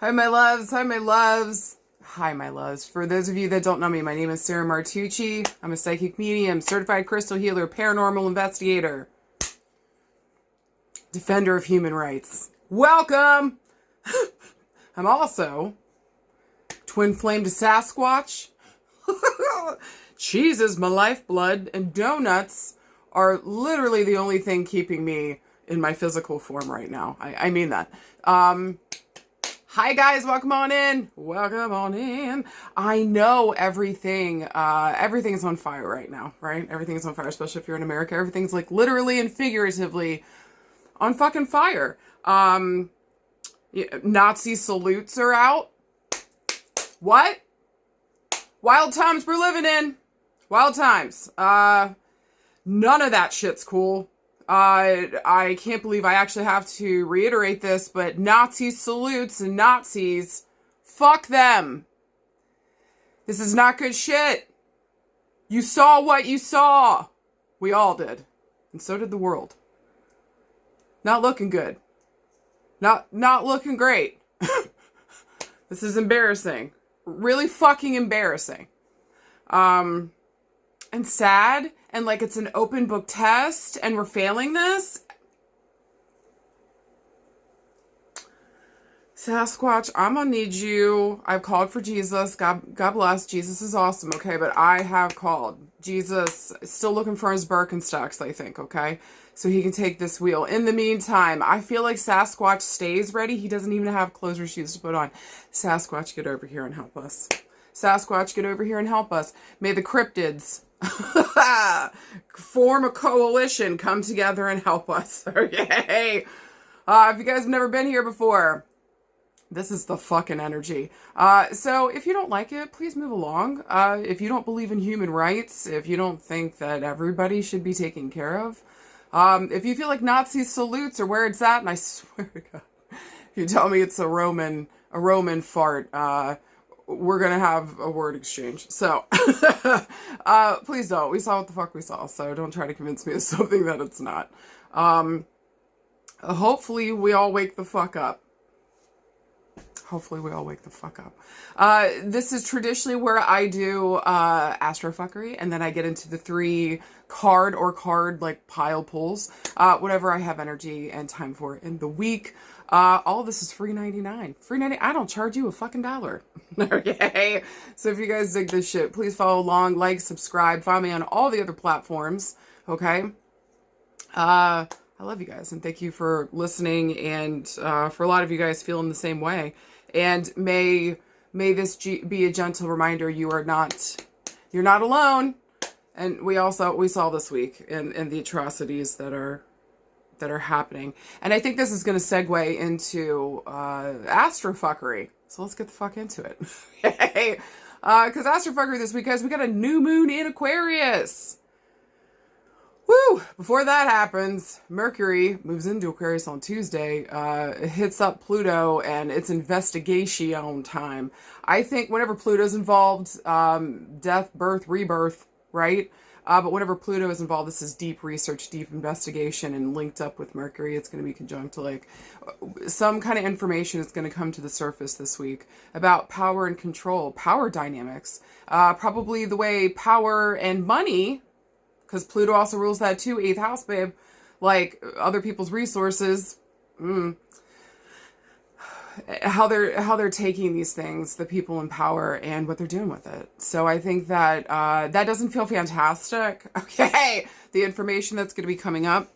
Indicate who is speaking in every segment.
Speaker 1: Hi, my loves. Hi, my loves. Hi, my loves. For those of you that don't know me, my name is Sarah Martucci. I'm a psychic medium, certified crystal healer, paranormal investigator, defender of human rights. Welcome! I'm also twin flame to Sasquatch. Cheese is my lifeblood, and donuts are literally the only thing keeping me in my physical form right now. I mean that. Hi guys, welcome on in. Welcome on in. I know everything is on fire right now, right? Everything is on fire, especially if you're in America. Everything's like literally and figuratively on fucking fire. Nazi salutes are out. What? Wild times we're living in. Wild times. None of that shit's cool. I can't believe I actually have to reiterate this, but Nazi salutes and Nazis, fuck them. This is not good shit. You saw what you saw. We all did. And so did the world. Not looking good. Not looking great. This is embarrassing. Really fucking embarrassing. And sad, and like it's an open book test, and we're failing this. Sasquatch, I'm gonna need you. I've called for Jesus. God bless. Jesus is awesome, okay? But I have called. Jesus is still looking for his Birkenstocks, I think, okay? So he can take this wheel. In the meantime, I feel like Sasquatch stays ready. He doesn't even have clothes or shoes to put on. Sasquatch, get over here and help us. Sasquatch, get over here and help us. May the cryptids form a coalition, come together and help us. Okay. If you guys have never been here before, this is the fucking energy. So if you don't like it, please move along. If you don't believe in human rights, if you don't think that everybody should be taken care of, if you feel like Nazi salutes are where it's at, and I swear to God, if you tell me it's a Roman fart, we're going to have a word exchange. So, please don't. We saw what the fuck we saw. So don't try to convince me of something that it's not. Hopefully we all wake the fuck up. Hopefully we all wake the fuck up. This is traditionally where I do Astrofuckery, and then I get into the 3 card like pile pulls, whatever I have energy and time for in the week. All this is free 99. Free 90. I don't charge you a fucking dollar. Okay. So if you guys dig this shit, please follow along, like, subscribe, follow me on all the other platforms. Okay. I love you guys and thank you for listening, and for a lot of you guys feeling the same way. And may this be a gentle reminder you're not alone. And we saw this week in the atrocities that are happening. And I think this is going to segue into Astrofuckery. So let's get the fuck into it. Okay. Because Astrofuckery this week, guys, we got a new moon in Aquarius. Woo! Before that happens, Mercury moves into Aquarius on Tuesday, hits up Pluto, and it's investigation time. I think whenever Pluto's involved, death, birth, rebirth, right? But whenever Pluto is involved, this is deep research, deep investigation, and linked up with Mercury. It's going to be conjunct to like some kind of information is going to come to the surface this week about power and control, power dynamics, probably the way power and money, because Pluto also rules that too, 8th house, babe, like other people's resources, how they're taking these things, the people in power, and what they're doing with it. So I think that that doesn't feel fantastic. Okay, the information that's going to be coming up,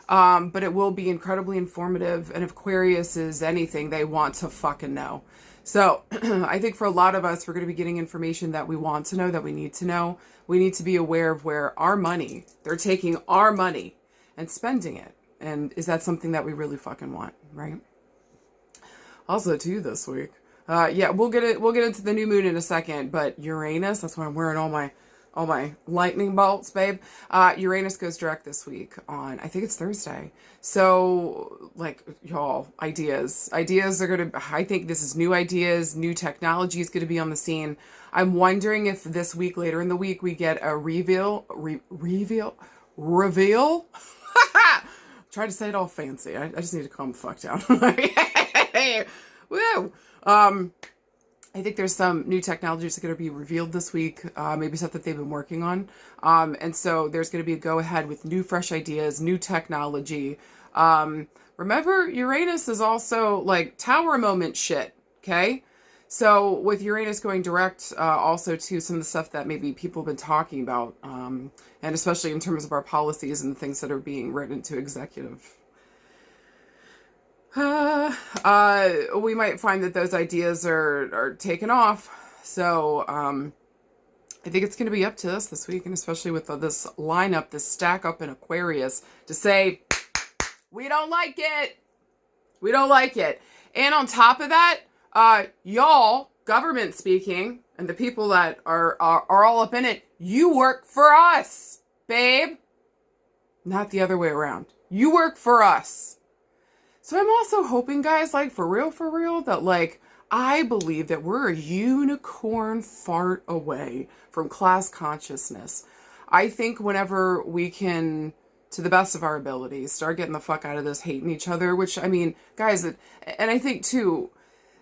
Speaker 1: but it will be incredibly informative. And if Aquarius is anything, they want to fucking know. So I think for a lot of us, we're going to be getting information that we want to know, that we need to know. We need to be aware of where our money, they're taking our money and spending it. And is that something that we really fucking want, right? Also, too, this week. Yeah, we'll get into the new moon in a second, but Uranus, that's why I'm wearing all my lightning bolts, babe. Uranus goes direct this week on, I think it's Thursday. So, like, y'all, ideas are going to, I think this is new ideas, new technology is going to be on the scene. I'm wondering if this week, later in the week, we get a reveal? Try to say it all fancy. I just need to calm the fuck down. Woo! I think there's some new technologies that are going to be revealed this week, maybe stuff that they've been working on. And so there's going to be a go ahead with new, fresh ideas, new technology. Remember, Uranus is also like tower moment shit, okay? So with Uranus going direct also to some of the stuff that maybe people have been talking about, and especially in terms of our policies and the things that are being written to executive, we might find that those ideas are taken off. So I think it's going to be up to us this week, and especially with this lineup, this stack up in Aquarius, to say, we don't like it. We don't like it. And on top of that, y'all, government speaking, and the people that are all up in it, you work for us, babe. Not the other way around. You work for us. So I'm also hoping, guys, like, for real, that, like, I believe that we're a unicorn fart away from class consciousness. I think whenever we can, to the best of our abilities, start getting the fuck out of this hating each other, which, I mean, guys, and I think, too,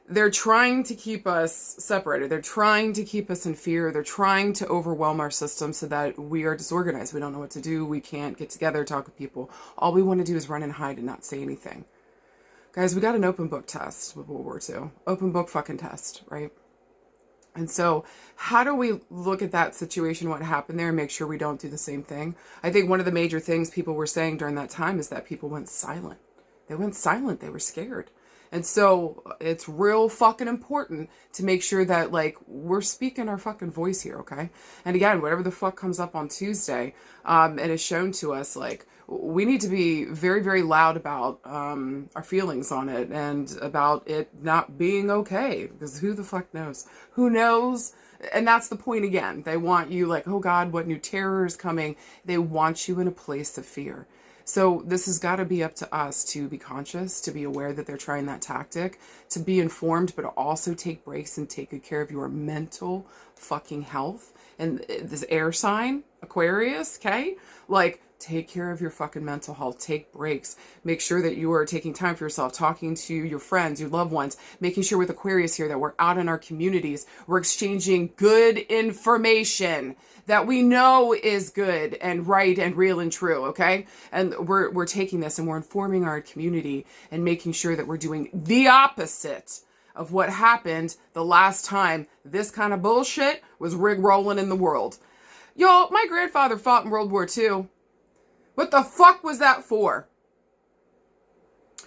Speaker 1: they're trying to keep us separated. They're trying to keep us in fear. They're trying to overwhelm our system so that we are disorganized. We don't know what to do. We can't get together, talk with people. All we want to do is run and hide and not say anything. Guys, we got an open book test with World War II. Open book fucking test, right? And so how do we look at that situation, what happened there, and make sure we don't do the same thing? I think one of the major things people were saying during that time is that people went silent. They went silent. They were scared. And so it's real fucking important to make sure that, like, we're speaking our fucking voice here, okay? And again, whatever the fuck comes up on Tuesday and is shown to us, like, we need to be very, very loud about our feelings on it and about it not being okay, because who the fuck knows? Who knows? And that's the point again. They want you like, oh God, what new terror is coming? They want you in a place of fear. So this has got to be up to us to be conscious, to be aware that they're trying that tactic, to be informed, but also take breaks and take good care of your mental fucking health. And this air sign, Aquarius, okay? Like, take care of your fucking mental health. Take breaks. Make sure that you are taking time for yourself, talking to your friends, your loved ones, making sure with Aquarius here that we're out in our communities. We're exchanging good information that we know is good and right and real and true, okay? And we're taking this and we're informing our community and making sure that we're doing the opposite of what happened the last time this kind of bullshit was rig-rolling in the world. Y'all, my grandfather fought in World War II. What the fuck was that for?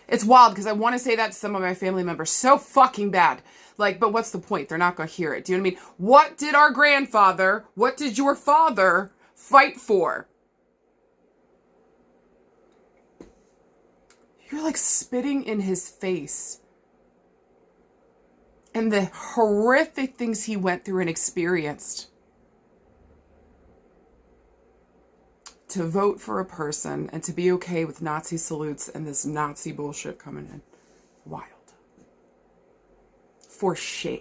Speaker 1: It's wild because I want to say that to some of my family members so fucking bad. Like, but what's the point? They're not going to hear it. Do you know what I mean? What did our grandfather, what did your father fight for? You're like spitting in his face. And the horrific things he went through and experienced. To vote for a person and to be okay with Nazi salutes and this Nazi bullshit coming in. Wild. For shame.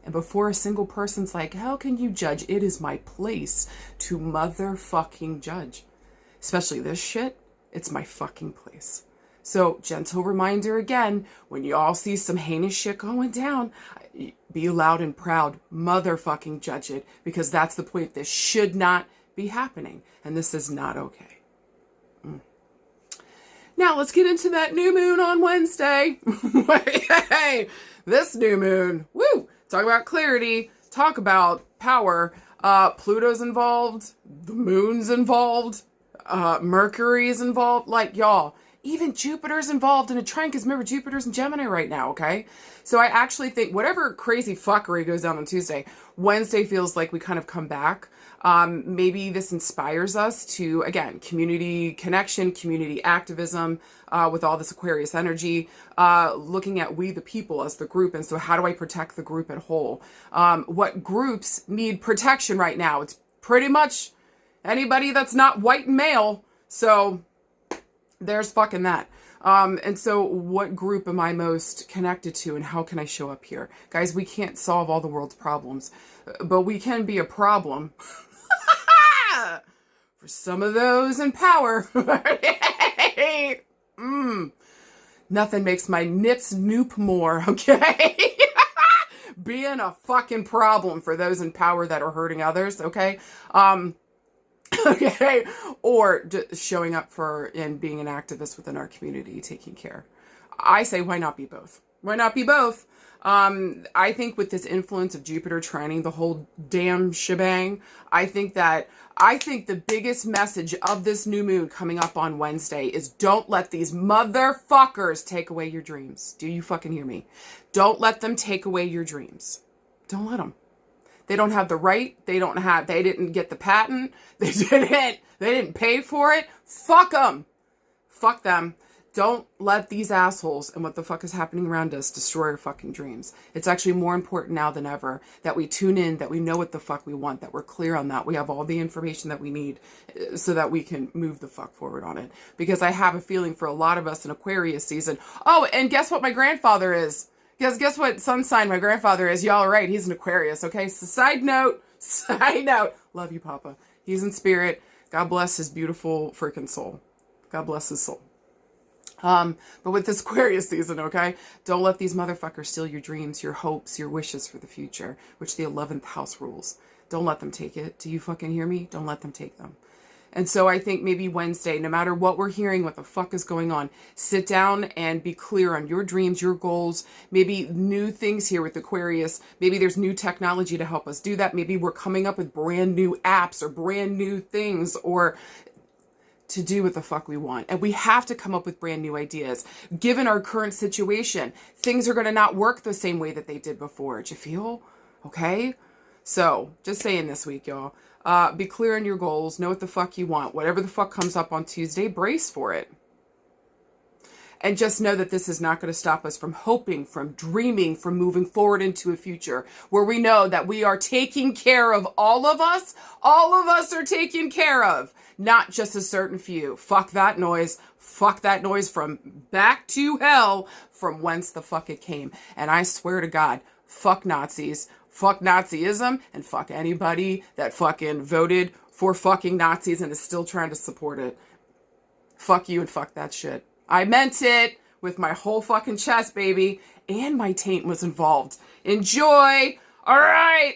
Speaker 1: And before a single person's like, how can you judge? It is my place to motherfucking judge. Especially this shit, it's my fucking place. So, gentle reminder again, when you all see some heinous shit going down, be loud and proud. Motherfucking judge it. Because that's the point. This should not be happening. And this is not okay. Now, let's get into that new moon on Wednesday. Hey, this new moon. Woo! Talk about clarity. Talk about power. Pluto's involved. The moon's involved. Mercury's involved. Like, y'all, even Jupiter's involved in a trine, because remember, Jupiter's in Gemini right now, okay? So I actually think whatever crazy fuckery goes down on Tuesday, Wednesday feels like we kind of come back. Maybe this inspires us to, again, community connection, community activism, with all this Aquarius energy, looking at we the people as the group. And so how do I protect the group at whole? What groups need protection right now? It's pretty much anybody that's not white and male. So there's fucking that. And so what group am I most connected to and how can I show up here? Guys, we can't solve all the world's problems, but we can be a problem for some of those in power. Nothing makes my nips noop more, okay? Being a fucking problem for those in power that are hurting others, okay? Okay, or just showing up for and being an activist within our community, taking care. I say, why not be both? Why not be both? I think with this influence of Jupiter trining the whole damn shebang, I think the biggest message of this new moon coming up on Wednesday is don't let these motherfuckers take away your dreams. Do you fucking hear me? Don't let them take away your dreams. Don't let them. They don't have the right. They didn't get the patent. They didn't pay for it. Fuck them. Fuck them. Don't let these assholes and what the fuck is happening around us destroy our fucking dreams. It's actually more important now than ever that we tune in, that we know what the fuck we want, that we're clear on that. We have all the information that we need so that we can move the fuck forward on it. Because I have a feeling for a lot of us in Aquarius season. Oh, and guess what my grandfather is? Guess what sun sign my grandfather is? Y'all are right. He's an Aquarius, okay? So side note. Love you, Papa. He's in spirit. God bless his beautiful freaking soul. God bless his soul. But with this Aquarius season, okay, don't let these motherfuckers steal your dreams, your hopes, your wishes for the future, which the 11th house rules. Don't let them take it. Do you fucking hear me? Don't let them take them. And so I think maybe Wednesday, no matter what we're hearing, what the fuck is going on, sit down and be clear on your dreams, your goals, maybe new things here with Aquarius. Maybe there's new technology to help us do that. Maybe we're coming up with brand new apps or brand new things or to do what the fuck we want. And we have to come up with brand new ideas. Given our current situation, things are going to not work the same way that they did before. Do you feel? Okay? So, just saying this week, y'all. Be clear on your goals. Know what the fuck you want. Whatever the fuck comes up on Tuesday, brace for it. And just know that this is not going to stop us from hoping, from dreaming, from moving forward into a future where we know that we are taking care of all of us. All of us are taken care of. Not just a certain few. Fuck that noise. Fuck that noise from back to hell from whence the fuck it came. And I swear to God, fuck Nazis, fuck Nazism, and fuck anybody that fucking voted for fucking Nazis and is still trying to support it. Fuck you and fuck that shit. I meant it with my whole fucking chest, baby. And my taint was involved. Enjoy. All right.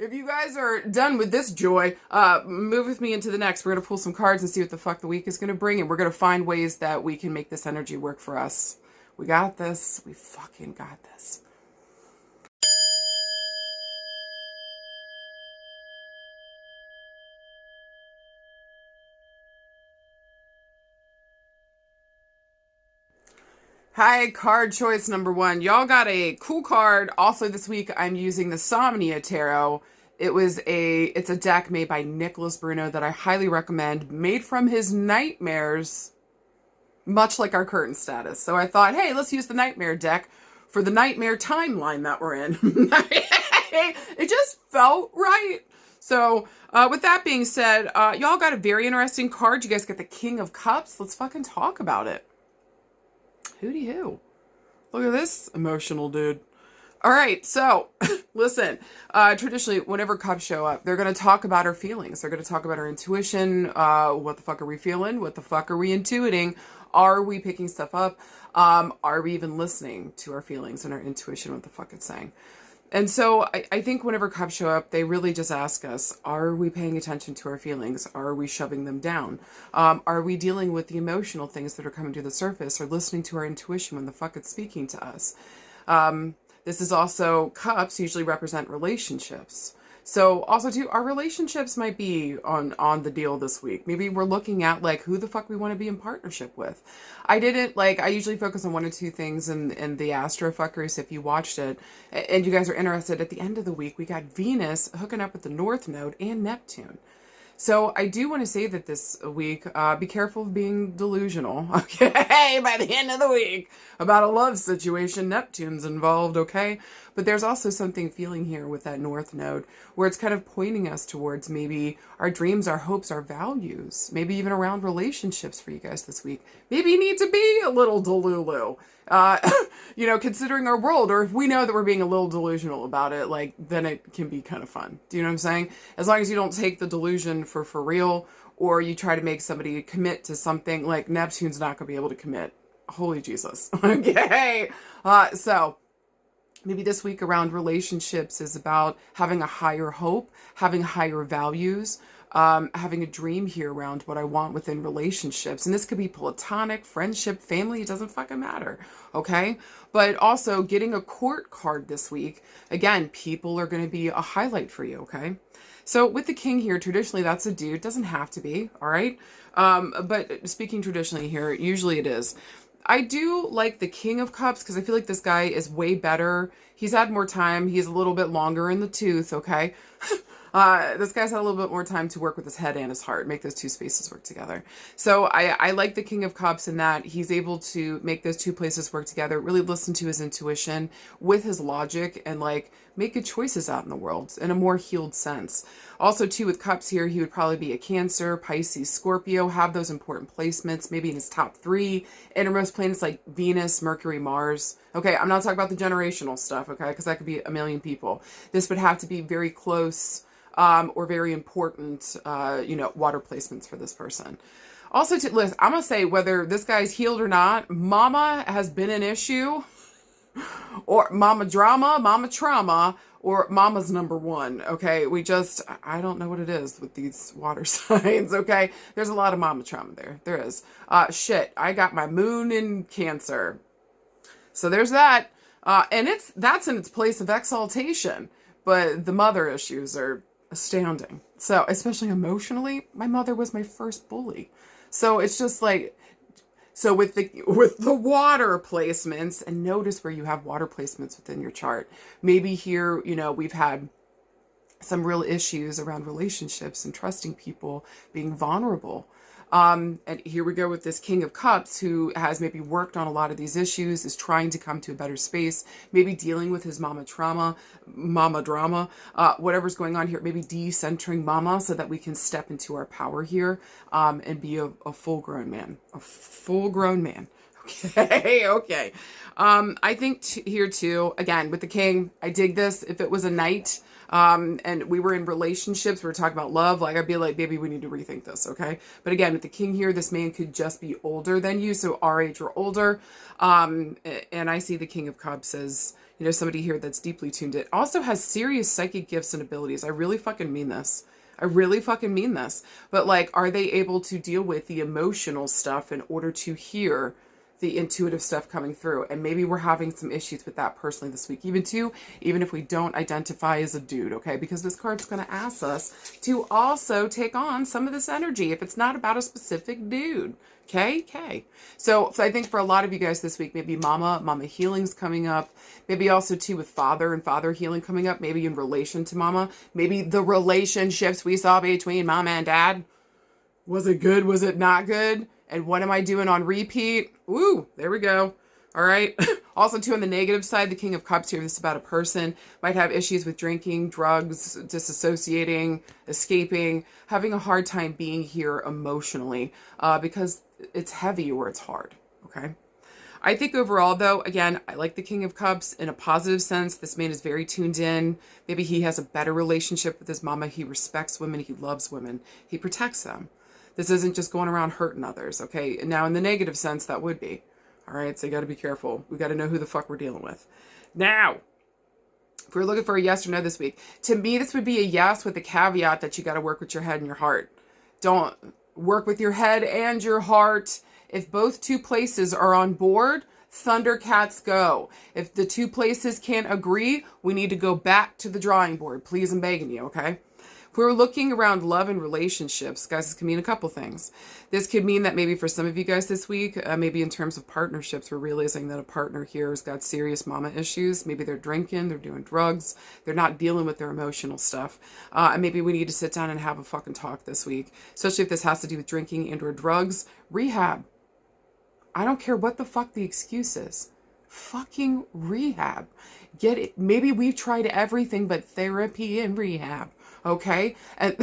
Speaker 1: If you guys are done with this joy, move with me into the next. We're going to pull some cards and see what the fuck the week is going to bring. And we're going to find ways that we can make this energy work for us. We got this. We fucking got this. Hi, card choice number 1. Y'all got a cool card. Also this week, I'm using the Somnia Tarot. It's a deck made by Nicholas Bruno that I highly recommend, made from his nightmares, much like our current status. So I thought, hey, let's use the nightmare deck for the nightmare timeline that we're in. It just felt right. So with that being said, y'all got a very interesting card. You guys got the King of Cups. Let's fucking talk about it. Hooty hoo. Look at this emotional dude. All right, so listen, traditionally, whenever cups show up, they're going to talk about our feelings. They're going to talk about our intuition. What the fuck are we feeling? What the fuck are we intuiting? Are we picking stuff up? Are we even listening to our feelings and our intuition, what the fuck it's saying? And so I think whenever cups show up, they really just ask us, are we paying attention to our feelings? Are we shoving them down? Are we dealing with the emotional things that are coming to the surface or listening to our intuition when the fuck it's speaking to us? This is also, cups usually represent relationships. So also too, our relationships might be on the deal this week. Maybe we're looking at like who the fuck we want to be in partnership with. I usually focus on 1 or 2 things in the Astrofuckery. So if you watched it and you guys are interested, at the end of the week, we got Venus hooking up with the North Node and Neptune. So I do want to say that this week, be careful of being delusional, okay? By the end of the week, about a love situation, Neptune's involved, okay? But there's also something feeling here with that North Node where it's kind of pointing us towards maybe our dreams, our hopes, our values, maybe even around relationships for you guys this week. Maybe you need to be a little delulu, considering our world, or if we know that we're being a little delusional about it, like, then it can be kind of fun. Do you know what I'm saying? As long as you don't take the delusion for real, or you try to make somebody commit to something, like Neptune's not going to be able to commit. Holy Jesus. Okay. So maybe this week around relationships is about having a higher hope, having higher values, having a dream here around what I want within relationships. And this could be platonic, friendship, family, it doesn't fucking matter. Okay. But also getting a court card this week. Again, people are going to be a highlight for you. Okay. So with the king here, traditionally that's a dude. Doesn't have to be. All right. But speaking traditionally here, usually it is. I do like the King of Cups because I feel like this guy is way better. He's had more time. He's a little bit longer in the tooth, okay? This guy's had a little bit more time to work with his head and his heart, make those two spaces work together. So I like the King of Cups in that he's able to make those two places work together, really listen to his intuition with his logic and like make good choices out in the world in a more healed sense. Also too, with Cups here, he would probably be a Cancer, Pisces, Scorpio, have those important placements, maybe in his top 3 innermost planets like Venus, Mercury, Mars. Okay, I'm not talking about the generational stuff, okay, because that could be a million people. This would have to be very close or very important, water placements for this person. Also, listen, I'm going to say whether this guy's healed or not, mama has been an issue, or mama drama, mama trauma, or mama's number one, okay? I don't know what it is with these water signs, okay? There's a lot of mama trauma there. There is. Shit, I got my moon in Cancer. So there's that. And that's in its place of exaltation. But the mother issues are astounding. So, especially emotionally, my mother was my first bully. So it's just like... So with the water placements, and notice where you have water placements within your chart. Maybe here, we've had some real issues around relationships and trusting people, being vulnerable. And here we go with this King of Cups who has maybe worked on a lot of these issues, is trying to come to a better space, maybe dealing with his mama trauma, mama drama, whatever's going on here, maybe decentering mama so that we can step into our power here and be a full-grown man. A full-grown man. Okay, okay. I think here too, again, with the king, I dig this. If it was a knight, and we were in relationships, we were talking about love, like I'd be like, baby, we need to rethink this, okay? But again, with the king here, this man could just be older than you, so our age or older. And I see the King of Cups as, somebody here that's deeply tuned in. Also has serious psychic gifts and abilities. I really fucking mean this. I really fucking mean this. But like, are they able to deal with the emotional stuff in order to hear the intuitive stuff coming through? And maybe we're having some issues with that personally this week, even if we don't identify as a dude, okay? Because this card's going to ask us to also take on some of this energy if it's not about a specific dude, okay? So I think for a lot of you guys this week, maybe mama healing's coming up, maybe also too with father and father healing coming up, maybe in relation to mama, maybe the relationships we saw between mama and dad. Was it good? Was it not good? And what am I doing on repeat? Ooh, there we go. All right. Also, too, on the negative side, the King of Cups here, this is about a person, might have issues with drinking, drugs, disassociating, escaping, having a hard time being here emotionally because it's heavy or it's hard. Okay. I think overall, though, again, I like the King of Cups in a positive sense. This man is very tuned in. Maybe he has a better relationship with his mama. He respects women. He loves women. He protects them. This isn't just going around hurting others, okay? Now, in the negative sense, that would be. All right, so you got to be careful. We got to know who the fuck we're dealing with. Now, if we're looking for a yes or no this week, to me, this would be a yes with the caveat that you got to work with your head and your heart. Don't work with your head and your heart. If both two places are on board, Thundercats go. If the two places can't agree, we need to go back to the drawing board. Please, I'm begging you, okay? If we're looking around love and relationships, guys, this could mean a couple things. This could mean that maybe for some of you guys this week, maybe in terms of partnerships, we're realizing that a partner here has got serious mama issues. Maybe they're drinking, they're doing drugs, they're not dealing with their emotional stuff. And maybe we need to sit down and have a fucking talk this week, especially if this has to do with drinking and or drugs. Rehab. I don't care what the fuck the excuse is. Fucking rehab. Get it. Maybe we've tried everything but therapy and rehab. Okay? And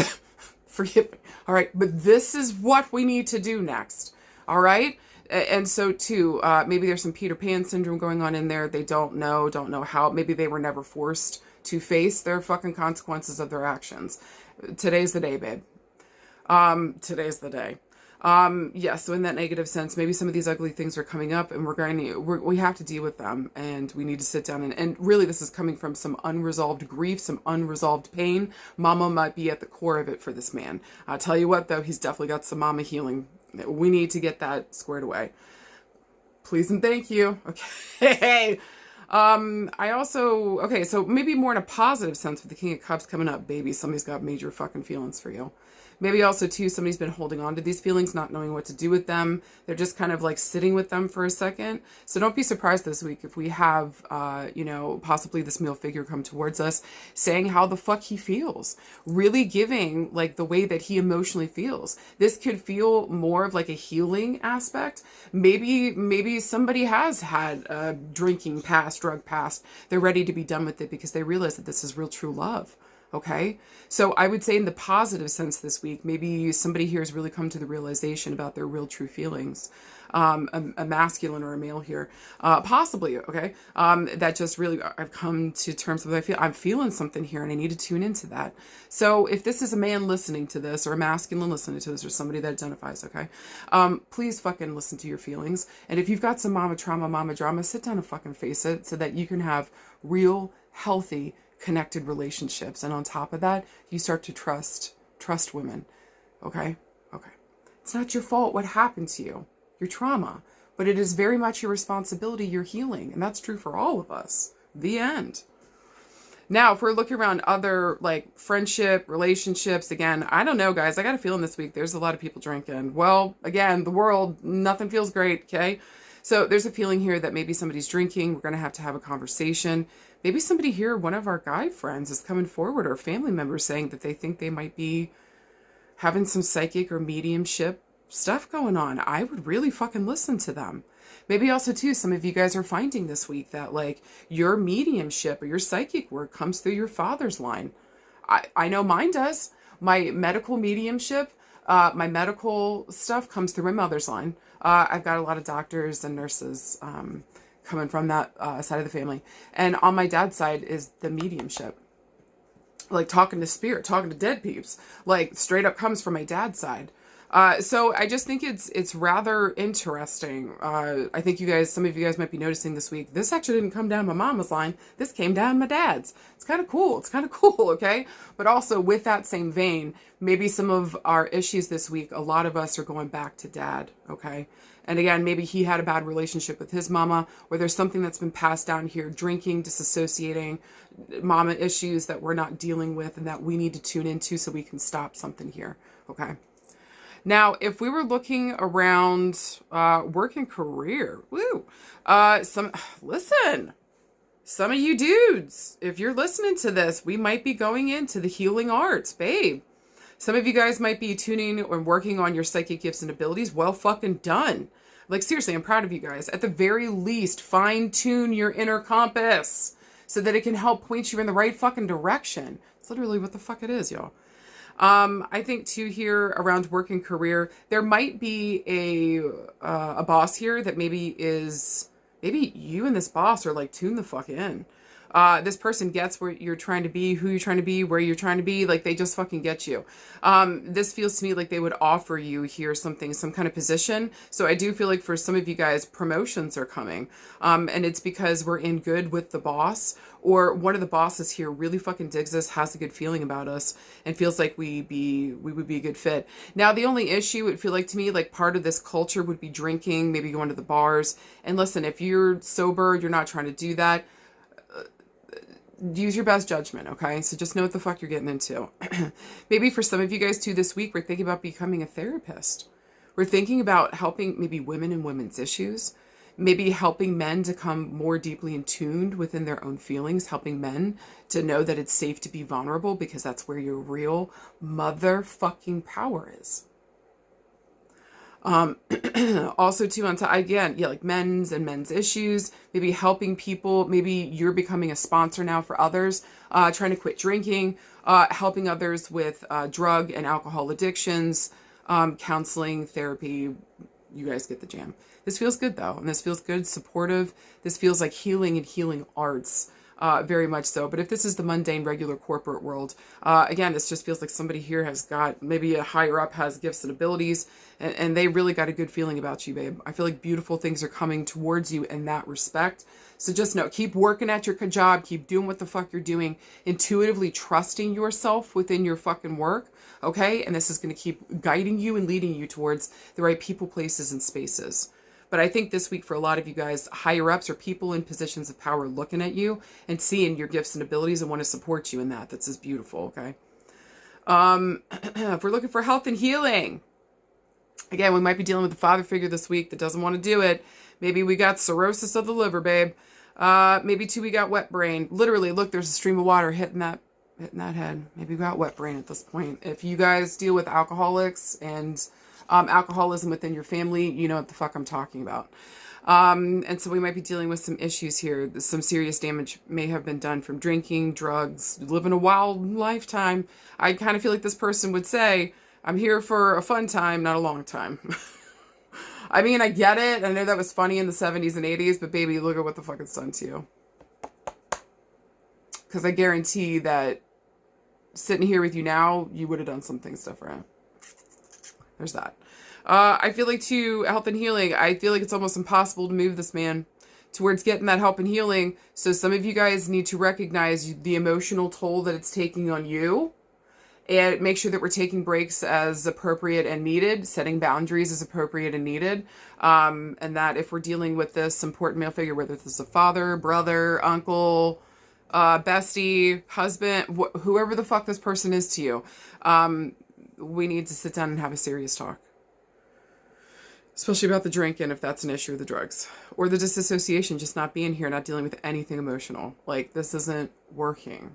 Speaker 1: forgive me. All right. But this is what we need to do next. All right? And so too, maybe there's some Peter Pan syndrome going on in there. They don't know how. Maybe they were never forced to face their fucking consequences of their actions. Today's the day, babe. Today's the day. Yeah, so in that negative sense, maybe some of these ugly things are coming up and we have to deal with them, and we need to sit down and really this is coming from some unresolved grief, some unresolved pain. Mama might be at the core of it for this man. I'll tell you what though, he's definitely got some mama healing. We need to get that squared away. Please and thank you. Okay. Okay, so maybe more in a positive sense with the King of Cups coming up, baby. Somebody's got major fucking feelings for you. Maybe also, too, somebody's been holding on to these feelings, not knowing what to do with them. They're just kind of like sitting with them for a second. So don't be surprised this week if we have, possibly this male figure come towards us saying how the fuck he feels. Really giving like the way that he emotionally feels. This could feel more of like a healing aspect. Maybe somebody has had a drinking past, drug past. They're ready to be done with it because they realize that this is real true love. Okay, so I would say in the positive sense this week, maybe somebody here has really come to the realization about their real true feelings. A masculine or a male here, possibly, okay, that just really, I've come to terms with, I'm feeling something here and I need to tune into that. So if this is a man listening to this or a masculine listening to this or somebody that identifies, okay, please fucking listen to your feelings. And if you've got some mama trauma, mama drama, sit down and fucking face it so that you can have real, healthy, connected relationships. And on top of that, you start to trust women. Okay. It's not your fault what happened to you, your trauma, but it is very much your responsibility, your healing. And that's true for all of us. The end. Now, if we're looking around other like friendship, relationships, again, I don't know, guys, I got a feeling this week there's a lot of people drinking. Well, again, the world, nothing feels great. Okay. So there's a feeling here that maybe somebody's drinking. We're going to have a conversation. Maybe somebody here, one of our guy friends is coming forward or family members saying that they think they might be having some psychic or mediumship stuff going on. I would really fucking listen to them. Maybe also too, some of you guys are finding this week that like your mediumship or your psychic work comes through your father's line. I know mine does. My medical mediumship, my medical stuff comes through my mother's line. I've got a lot of doctors and nurses, coming from that side of the family. And on my dad's side is the mediumship. Like talking to spirit, talking to dead peeps. Like straight up comes from my dad's side. So I just think it's rather interesting. I think some of you guys might be noticing this week, this actually didn't come down my mama's line. This came down my dad's. It's kind of cool. Okay. But also with that same vein, maybe some of our issues this week, a lot of us are going back to dad. Okay. And again, maybe he had a bad relationship with his mama, or there's something that's been passed down here, drinking, disassociating, mama issues that we're not dealing with and that we need to tune into so we can stop something here. Okay. Now, if we were looking around work and career, some of you dudes, if you're listening to this, we might be going into the healing arts, babe. Some of you guys might be tuning or working on your psychic gifts and abilities. Well fucking done. Like seriously, I'm proud of you guys. At the very least, fine tune your inner compass so that it can help point you in the right fucking direction. It's literally what the fuck it is, y'all. I think too here around work and career, there might be a boss here that maybe you and this boss are like tuned the fuck in. This person gets where you're trying to be, who you're trying to be, where you're trying to be. Like they just fucking get you. This feels to me like they would offer you here some kind of position. So I do feel like for some of you guys, promotions are coming. And it's because we're in good with the boss, or one of the bosses here really fucking digs us, has a good feeling about us, and feels like we would be a good fit. Now, the only issue, it would feel like to me, like part of this culture would be drinking, maybe going to the bars. And listen, if you're sober, you're not trying to do that. Use your best judgment, okay? So just know what the fuck you're getting into. Maybe for some of you guys too this week, we're thinking about becoming a therapist. We're thinking about helping maybe women and women's issues. Maybe helping men to come more deeply in tuned within their own feelings. Helping men to know that it's safe to be vulnerable because that's where your real motherfucking power is. Also too, like men's issues, maybe helping people, maybe you're becoming a sponsor now for others, trying to quit drinking, helping others with, drug and alcohol addictions, counseling, therapy. You guys get the jam. This feels good though. And this feels good, supportive. This feels like healing and healing arts. very much so. But if this is the mundane, regular corporate world, again, this just feels like somebody here has got, maybe a higher up has gifts and abilities, and they really got a good feeling about you, babe. I feel like beautiful things are coming towards you in that respect. So just know, keep working at your job, keep doing what the fuck you're doing, intuitively trusting yourself within your fucking work, okay? And this is going to keep guiding you and leading you towards the right people, places, and spaces. But I think this week for a lot of you guys, higher ups or people in positions of power looking at you and seeing your gifts and abilities and want to support you in that. That's just beautiful, okay? If we're looking for health and healing, again, we might be dealing with a father figure this week that doesn't want to do it. Maybe we got cirrhosis of the liver, babe. Maybe too, we got wet brain. Literally, look, there's a stream of water hitting that head. Maybe we got wet brain at this point. If you guys deal with alcoholics and alcoholism within your family, you know what the fuck I'm talking about. And so we might be dealing with some issues here. Some serious damage may have been done from drinking, drugs, living a wild lifetime. I kind of feel like this person would say, I'm here for a fun time, not a long time. I mean, I get it. I know that was funny in the 70s and 80s, but baby, look at what the fuck it's done to you. Because I guarantee that sitting here with you now, you would have done some things different. There's that. I feel like too, health and healing, I feel like it's almost impossible to move this man towards getting that help and healing. So some of you guys need to recognize the emotional toll that it's taking on you. And make sure that we're taking breaks as appropriate and needed, setting boundaries as appropriate and needed. And that if we're dealing with this important male figure, whether this is a father, brother, uncle, bestie, husband, whoever the fuck this person is to you, we need to sit down and have a serious talk. Especially about the drinking, if that's an issue, or the drugs. Or the disassociation, just not being here, not dealing with anything emotional. Like, this isn't working.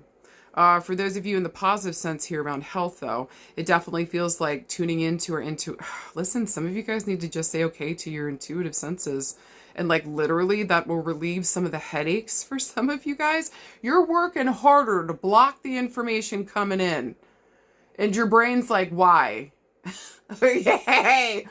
Speaker 1: For those of you in the positive sense here around health, though, it definitely feels like tuning into listen, some of you guys need to just say okay to your intuitive senses. And like literally that will relieve some of the headaches for some of you guys. You're working harder to block the information coming in. And your brain's like, why? Hey,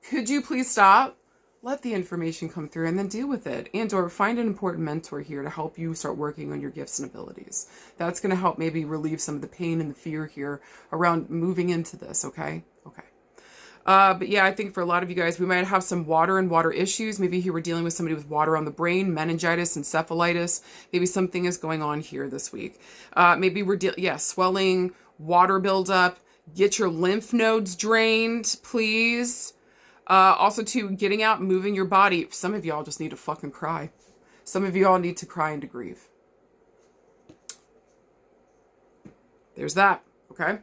Speaker 1: could you please stop? Let the information come through and then deal with it. And or find an important mentor here to help you start working on your gifts and abilities. That's going to help maybe relieve some of the pain and the fear here around moving into this, okay? Okay. But yeah, I think for a lot of you guys, we might have some water and water issues. Maybe here we're dealing with somebody with water on the brain, meningitis, encephalitis. Maybe something is going on here this week. Maybe we're swelling, water buildup. Get your lymph nodes drained, please. Also, too, getting out and moving your body. Some of y'all just need to fucking cry. Some of y'all need to cry and to grieve. There's that, okay?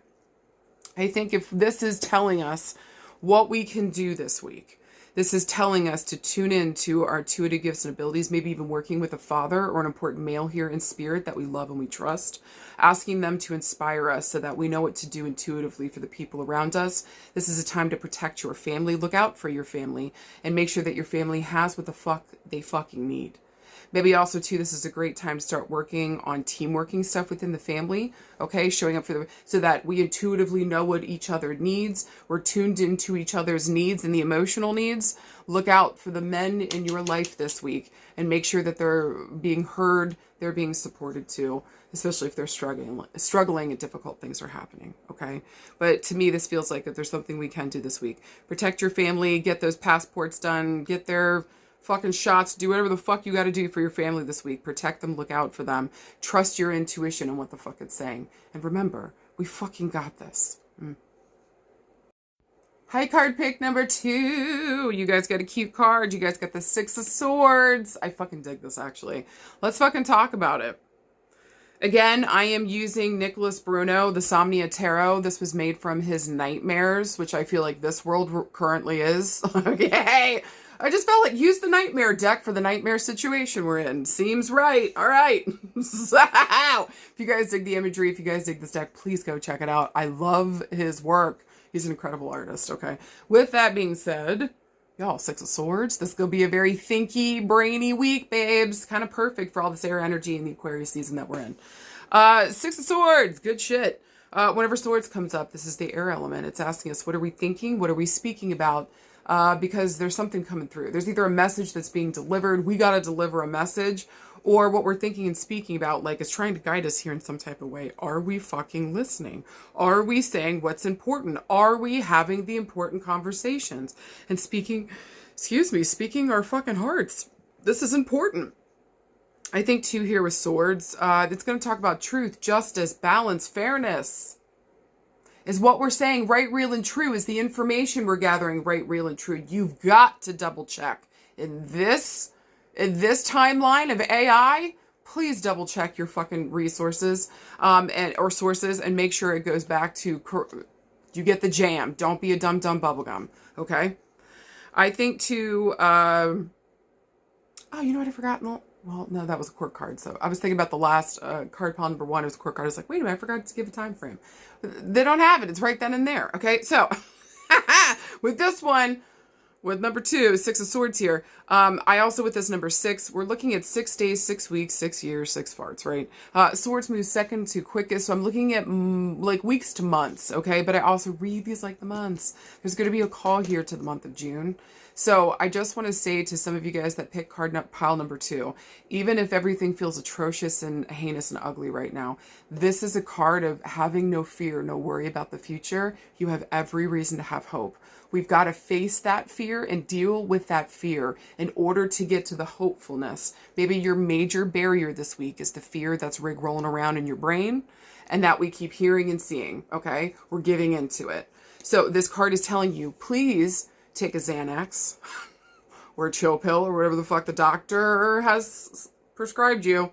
Speaker 1: I think if this is telling us what we can do this week, this is telling us to tune in to our intuitive gifts and abilities, maybe even working with a father or an important male here in spirit that we love and we trust, asking them to inspire us so that we know what to do intuitively for the people around us. This is a time to protect your family, look out for your family, and make sure that your family has what the fuck they fucking need. Maybe also, too, this is a great time to start working on team working stuff within the family, okay? Showing up so that we intuitively know what each other needs. We're tuned into each other's needs and the emotional needs. Look out for the men in your life this week and make sure that they're being heard, they're being supported too, especially if they're struggling and difficult things are happening, okay? But to me, this feels like that there's something we can do this week. Protect your family, get those passports done, get their fucking shots, do whatever the fuck you got to do for your family this week. Protect them, look out for them, trust your intuition and what the fuck it's saying. And remember, we fucking got this. High card pick number 2. You guys got a cute card. You guys got the 6 of Swords. I fucking dig this, actually. Let's fucking talk about it. Again, I am using Nicholas Bruno, the Somnia Tarot. This was made from his Nightmares, which I feel like this world currently is. Okay. I just felt like use the Nightmare deck for the nightmare situation we're in. Seems right. All right. If you guys dig the imagery, if you guys dig this deck, please go check it out. I love his work. He's an incredible artist. Okay. With that being said, y'all, 6 of Swords. This is going to be a very thinky, brainy week, babes. Kind of perfect for all this air energy in the Aquarius season that we're in. 6 of Swords. Good shit. Whenever Swords comes up, this is the air element. It's asking us, what are we thinking? What are we speaking about? Because there's something coming through. There's either a message that's being delivered. We got to deliver a message. or what we're thinking and speaking about, like, is trying to guide us here in some type of way. Are we fucking listening? Are we saying what's important? Are we having the important conversations and speaking our fucking hearts? This is important. I think too here with swords, it's going to talk about truth, justice, balance, fairness. Is what we're saying right, real, and true? Is the information we're gathering right, real, and true? You've got to double check. In this timeline of AI, please double check your fucking resources or sources and make sure it goes back to, you get the jam. Don't be a dumb bubblegum, okay? I think too, oh, you know what I forgot? Well, no, that was a court card. So I was thinking about the last card pile number 1. It was a court card. I was like, wait a minute, I forgot to give a time frame. They don't have it. It's right then and there. Okay, so with this one, with number 2, 6 of Swords here, I also, with this number 6, we're looking at 6 days, 6 weeks, 6 years, 6 farts, right? Swords moves second to quickest, so I'm looking at like weeks to months, okay? But I also read these like the months. There's going to be a call here to the month of June. So I just want to say to some of you guys that pick card pile number 2, even if everything feels atrocious and heinous and ugly right now, this is a card of having no fear, no worry about the future. You have every reason to have hope. We've got to face that fear and deal with that fear in order to get to the hopefulness. Maybe your major barrier this week is the fear that's rolling around in your brain and that we keep hearing and seeing, okay? We're giving into it. So this card is telling you, please take a Xanax or a chill pill or whatever the fuck the doctor has prescribed you,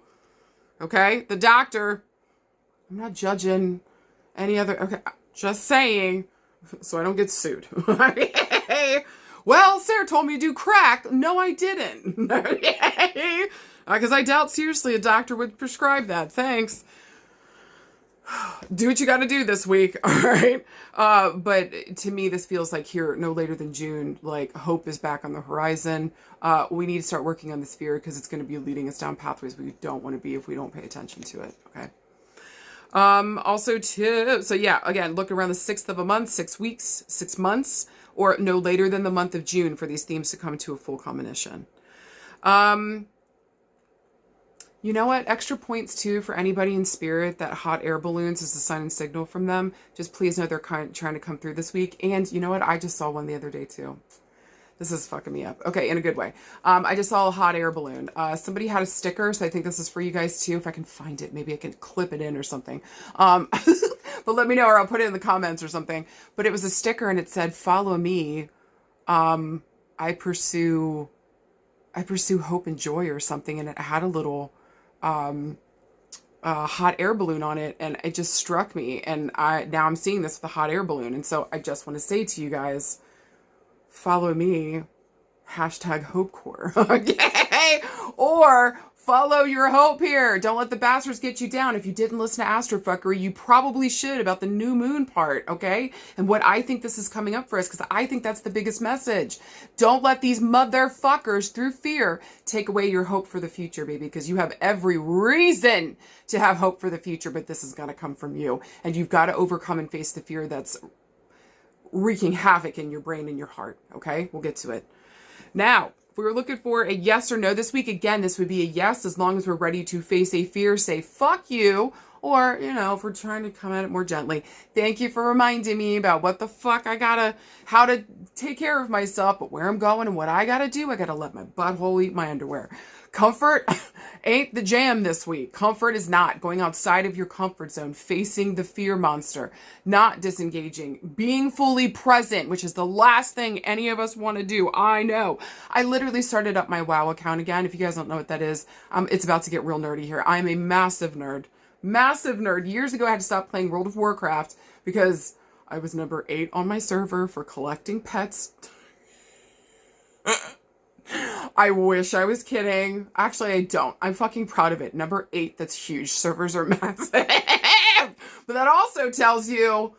Speaker 1: okay? The doctor, I'm not judging any other, okay, just saying, so I don't get sued. Well, Sarah told me to do crack. No, I didn't. Because I doubt seriously a doctor would prescribe that. Thanks. Do what you got to do this week. All right. But to me, this feels like here, no later than June, like hope is back on the horizon. We need to start working on this fear because it's going to be leading us down pathways we don't want to be if we don't pay attention to it. Okay. Also too, so yeah, again, look around the 6th of a month, 6 weeks, 6 months, or no later than the month of June for these themes to come to a full culmination. You know what? Extra points too for anybody in spirit that hot air balloons is a sign and signal from them. Just please know they're trying to come through this week. And you know what? I just saw one the other day too. This is fucking me up. Okay, in a good way. I just saw a hot air balloon. Somebody had a sticker, so I think this is for you guys too. If I can find it, maybe I can clip it in or something. But let me know, or I'll put it in the comments or something. But it was a sticker, and it said, "Follow me. I pursue hope and joy," or something. And it had a little hot air balloon on it, and it just struck me. And now I'm seeing this with a hot air balloon, and so I just want to say to you guys, follow me, #HopeCore, okay? Or follow your hope here. Don't let the bastards get you down. If you didn't listen to Astrofuckery, you probably should about the new moon part, okay? And what I think this is coming up for us, because I think that's the biggest message. Don't let these motherfuckers, through fear, take away your hope for the future, baby, because you have every reason to have hope for the future, but this is going to come from you. And you've got to overcome and face the fear that's wreaking havoc in your brain and your heart, okay? We'll get to it. Now, if we were looking for a yes or no this week, again, this would be a yes as long as we're ready to face a fear, say, fuck you, or, you know, if we're trying to come at it more gently. Thank you for reminding me about what the fuck how to take care of myself, but where I'm going and what I gotta do, I gotta let my butthole eat my underwear. Comfort ain't the jam this week. Comfort is not going outside of your comfort zone, facing the fear monster, not disengaging, being fully present, which is the last thing any of us want to do. I know. I literally started up my WoW account again. If you guys don't know what that is, it's about to get real nerdy here. I am a massive nerd. Massive nerd. Years ago, I had to stop playing World of Warcraft because I was number 8 on my server for collecting pets. I wish I was kidding. Actually, I don't. I'm fucking proud of it. Number 8, that's huge. Servers are massive. But that also tells you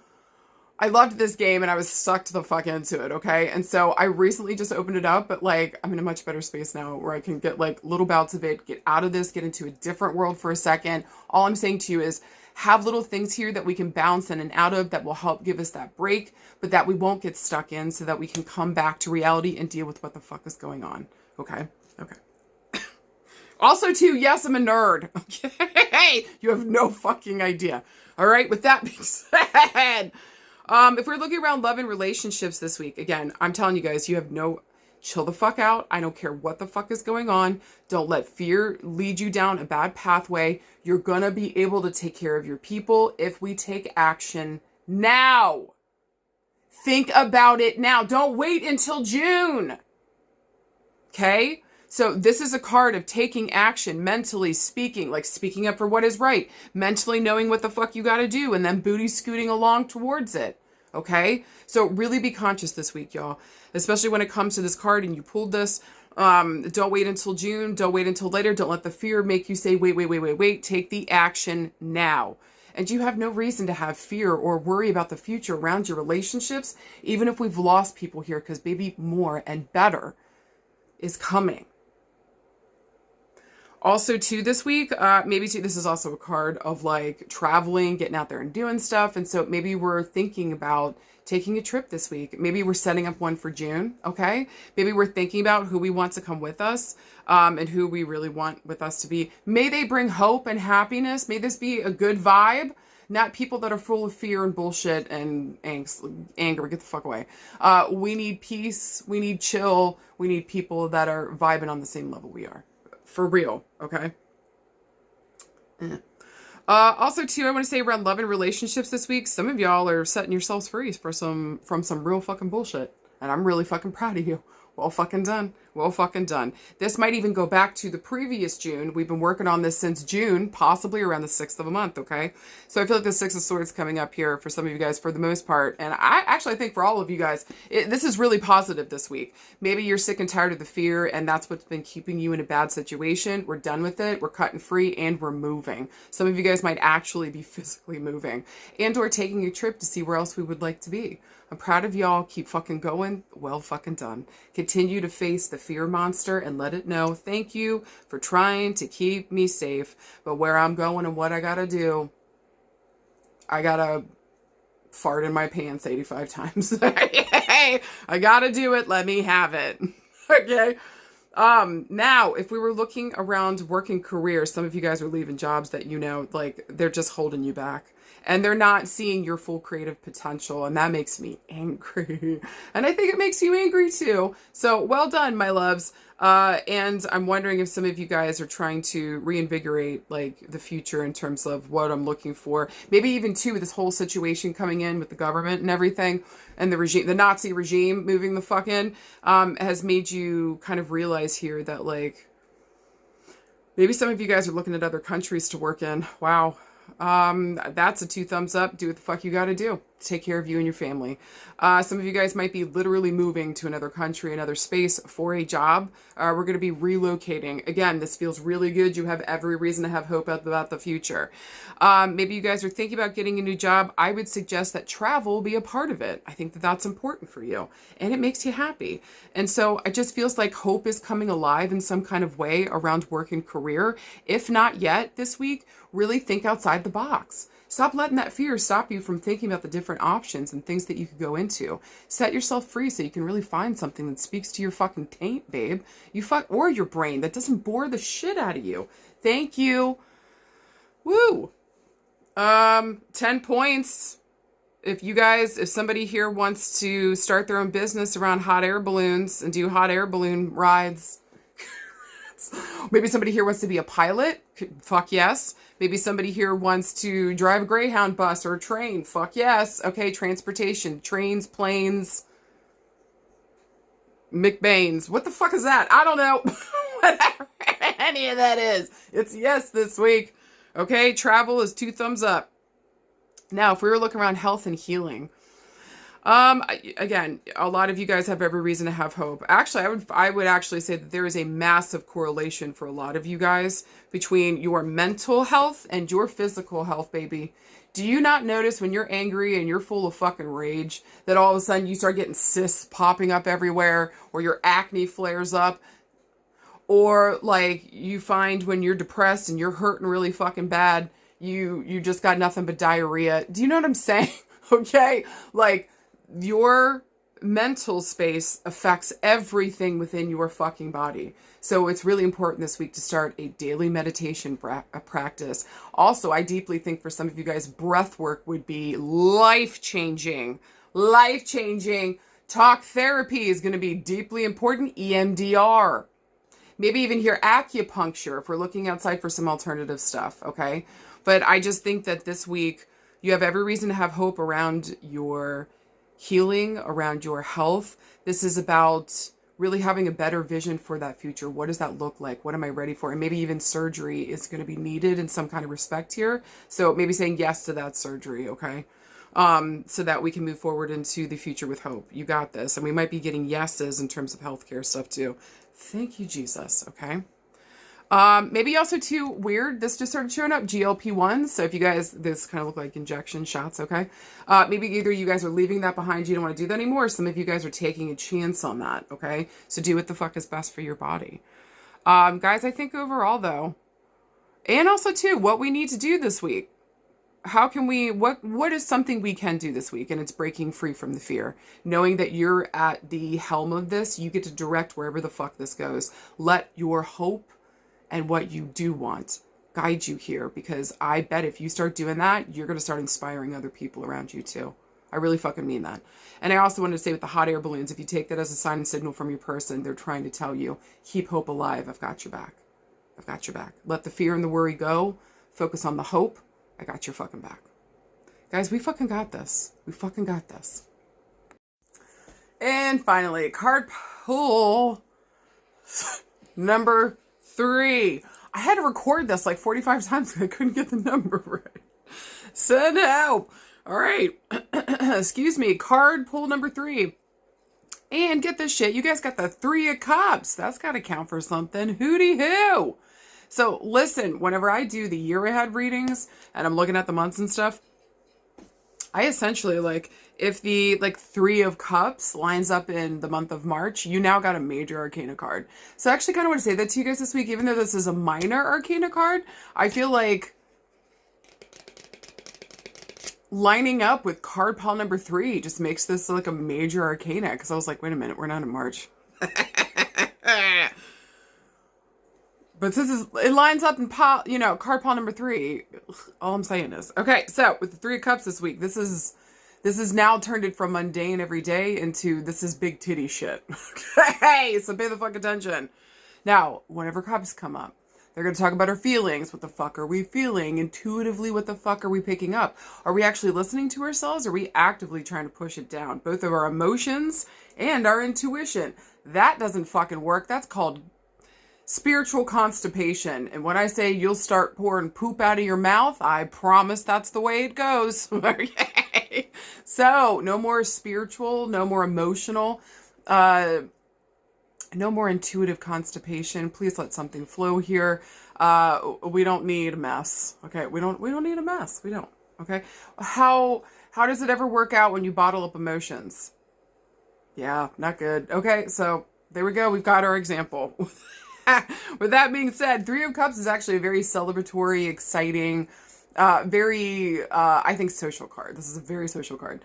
Speaker 1: I loved this game and I was sucked the fuck into it, okay? And so I recently just opened it up, but like I'm in a much better space now where I can get like little bouts of it, get out of this, get into a different world for a second. All I'm saying to you is have little things here that we can bounce in and out of that will help give us that break, but that we won't get stuck in so that we can come back to reality and deal with what the fuck is going on. Okay? Okay. Also, too, yes, I'm a nerd. Okay, you have no fucking idea. All right, with that being said, if we're looking around love and relationships this week, again, I'm telling you guys, you have no, chill the fuck out. I don't care what the fuck is going on. Don't let fear lead you down a bad pathway. You're gonna be able to take care of your people if we take action now. Think about it now. Don't wait until June. Okay? So this is a card of taking action, mentally speaking, like speaking up for what is right, mentally knowing what the fuck you got to do, and then booty scooting along towards it. Okay? So really be conscious this week, y'all, especially when it comes to this card and you pulled this. Don't wait until June. Don't wait until later. Don't let the fear make you say, wait. Take the action now. And you have no reason to have fear or worry about the future around your relationships, even if we've lost people here, because baby, more and better is coming. Also, too, this week, maybe too, this is also a card of like traveling, getting out there and doing stuff. And so maybe we're thinking about taking a trip this week. Maybe we're setting up one for June. Okay. Maybe we're thinking about who we want to come with us, and who we really want with us to be. May they bring hope and happiness. May this be a good vibe, not people that are full of fear and bullshit and angst, anger. Get the fuck away. We need peace. We need chill. We need people that are vibing on the same level we are. For real, okay? Also, too, I want to say around love and relationships this week, some of y'all are setting yourselves free from some real fucking bullshit. And I'm really fucking proud of you. Well fucking done. Well fucking done. This might even go back to the previous June. We've been working on this since June, possibly around the 6th of a month, okay? So I feel like the 6 of Swords coming up here for some of you guys for the most part. And I think for all of you guys, this is really positive this week. Maybe you're sick and tired of the fear and that's what's been keeping you in a bad situation. We're done with it. We're cutting free and we're moving. Some of you guys might actually be physically moving and or taking a trip to see where else we would like to be. I'm proud of y'all. Keep fucking going. Well fucking done. Continue to face the fear monster and let it know. Thank you for trying to keep me safe. But where I'm going and what I gotta do, I gotta fart in my pants 85 times. I gotta do it. Let me have it. Okay. Now, if we were looking around working careers, some of you guys are leaving jobs that, you know, like they're just holding you back. And they're not seeing your full creative potential. And that makes me angry. And I think it makes you angry too. So well done, my loves. And I'm wondering if some of you guys are trying to reinvigorate like the future in terms of what I'm looking for. Maybe even too, this whole situation coming in with the government and everything and the regime, the Nazi regime moving the fuck in, has made you kind of realize here that like, maybe some of you guys are looking at other countries to work in. Wow. That's a 2 thumbs up. Do what the fuck you gotta do. Take care of you and your family. Some of you guys might be literally moving to another country, another space for a job. We're going to be relocating. Again, this feels really good. You have every reason to have hope about the future. Maybe you guys are thinking about getting a new job. I would suggest that travel be a part of it. I think that that's important for you and it makes you happy. And so it just feels like hope is coming alive in some kind of way around work and career. If not yet this week, really think outside the box. Stop letting that fear stop you from thinking about the different options and things that you could go into. Set yourself free so you can really find something that speaks to your fucking taint, babe. Or your brain that doesn't bore the shit out of you. Thank you. Woo. 10 points. If somebody here wants to start their own business around hot air balloons and do hot air balloon rides, maybe somebody here wants to be a pilot. Fuck yes. Maybe somebody here wants to drive a Greyhound bus or a train. Fuck yes. Okay, transportation. Trains, planes, McBains. What the fuck is that? I don't know. Whatever any of that is. It's yes this week. Okay, travel is 2 thumbs up. Now, if we were looking around health and healing, again, a lot of you guys have every reason to have hope. Actually, I would actually say that there is a massive correlation for a lot of you guys between your mental health and your physical health, baby. Do you not notice when you're angry and you're full of fucking rage that all of a sudden you start getting cysts popping up everywhere, or your acne flares up, or like you find when you're depressed and you're hurting really fucking bad, you just got nothing but diarrhea. Do you know what I'm saying? Okay? Like, your mental space affects everything within your fucking body. So it's really important this week to start a daily meditation practice. Also, I deeply think for some of you guys, breath work would be life-changing. Life-changing. Talk therapy is going to be deeply important. EMDR. Maybe even hear acupuncture if we're looking outside for some alternative stuff, okay? But I just think that this week, you have every reason to have hope around your healing, around your health. This is about really having a better vision for that future. What does that look like? What am I ready for? And maybe even surgery is going to be needed in some kind of respect here. So maybe saying yes to that surgery, okay? So that we can move forward into the future with hope. You got this. And we might be getting yeses in terms of healthcare stuff too. Thank you, Jesus, okay? Maybe also too weird, this just started showing up, GLP-1s. So if you guys, this kind of look like injection shots, okay? Maybe either you guys are leaving that behind, you don't want to do that anymore, or some of you guys are taking a chance on that, okay? So do what the fuck is best for your body. Guys, I think overall though, and also too, what we need to do this week. How can we, what is something we can do this week? And it's breaking free from the fear. Knowing that you're at the helm of this, you get to direct wherever the fuck this goes. Let your hope and what you do want guide you here, because I bet if you start doing that, you're going to start inspiring other people around you too. I really fucking mean that. And I also wanted to say with the hot air balloons, if you take that as a sign and signal from your person, they're trying to tell you, keep hope alive. I've got your back. I've got your back. Let the fear and the worry go. Focus on the hope. I got your fucking back. Guys, we fucking got this. We fucking got this. And finally, card pull number 3. I had to record this like 45 times because I couldn't get the number right. Send help. All right. Excuse me. Card pull number 3. And get this shit. You guys got the 3 of Cups. That's got to count for something. Hooty hoo. So listen, whenever I do the year ahead readings and I'm looking at the months and stuff, I essentially like, if the 3 of Cups lines up in the month of March, you now got a major arcana card. So I actually kind of want to say that to you guys this week, even though this is a minor arcana card, I feel like lining up with card pile number 3 just makes this like a major arcana. Because I was like, wait a minute, we're not in March. But since it lines up in pile, card pile number 3, all I'm saying is, okay, so with the 3 of Cups this week, this is now turned it from mundane every day into this is big titty shit. Okay, so pay the fuck attention. Now, whenever Cups come up, they're going to talk about our feelings. What the fuck are we feeling? Intuitively, what the fuck are we picking up? Are we actually listening to ourselves? Or are we actively trying to push it down? Both of our emotions and our intuition. That doesn't fucking work. That's called spiritual constipation. And when I say you'll start pouring poop out of your mouth, I promise that's the way it goes. Okay. So no more spiritual, no more emotional, no more intuitive constipation. Please let something flow here. We don't need a mess. Okay. We don't need a mess. We don't. Okay. How does it ever work out when you bottle up emotions? Yeah, not good. Okay. So there we go. We've got our example. With that being said, 3 of Cups is actually a very celebratory, exciting, very, I think, social card. This is a very social card.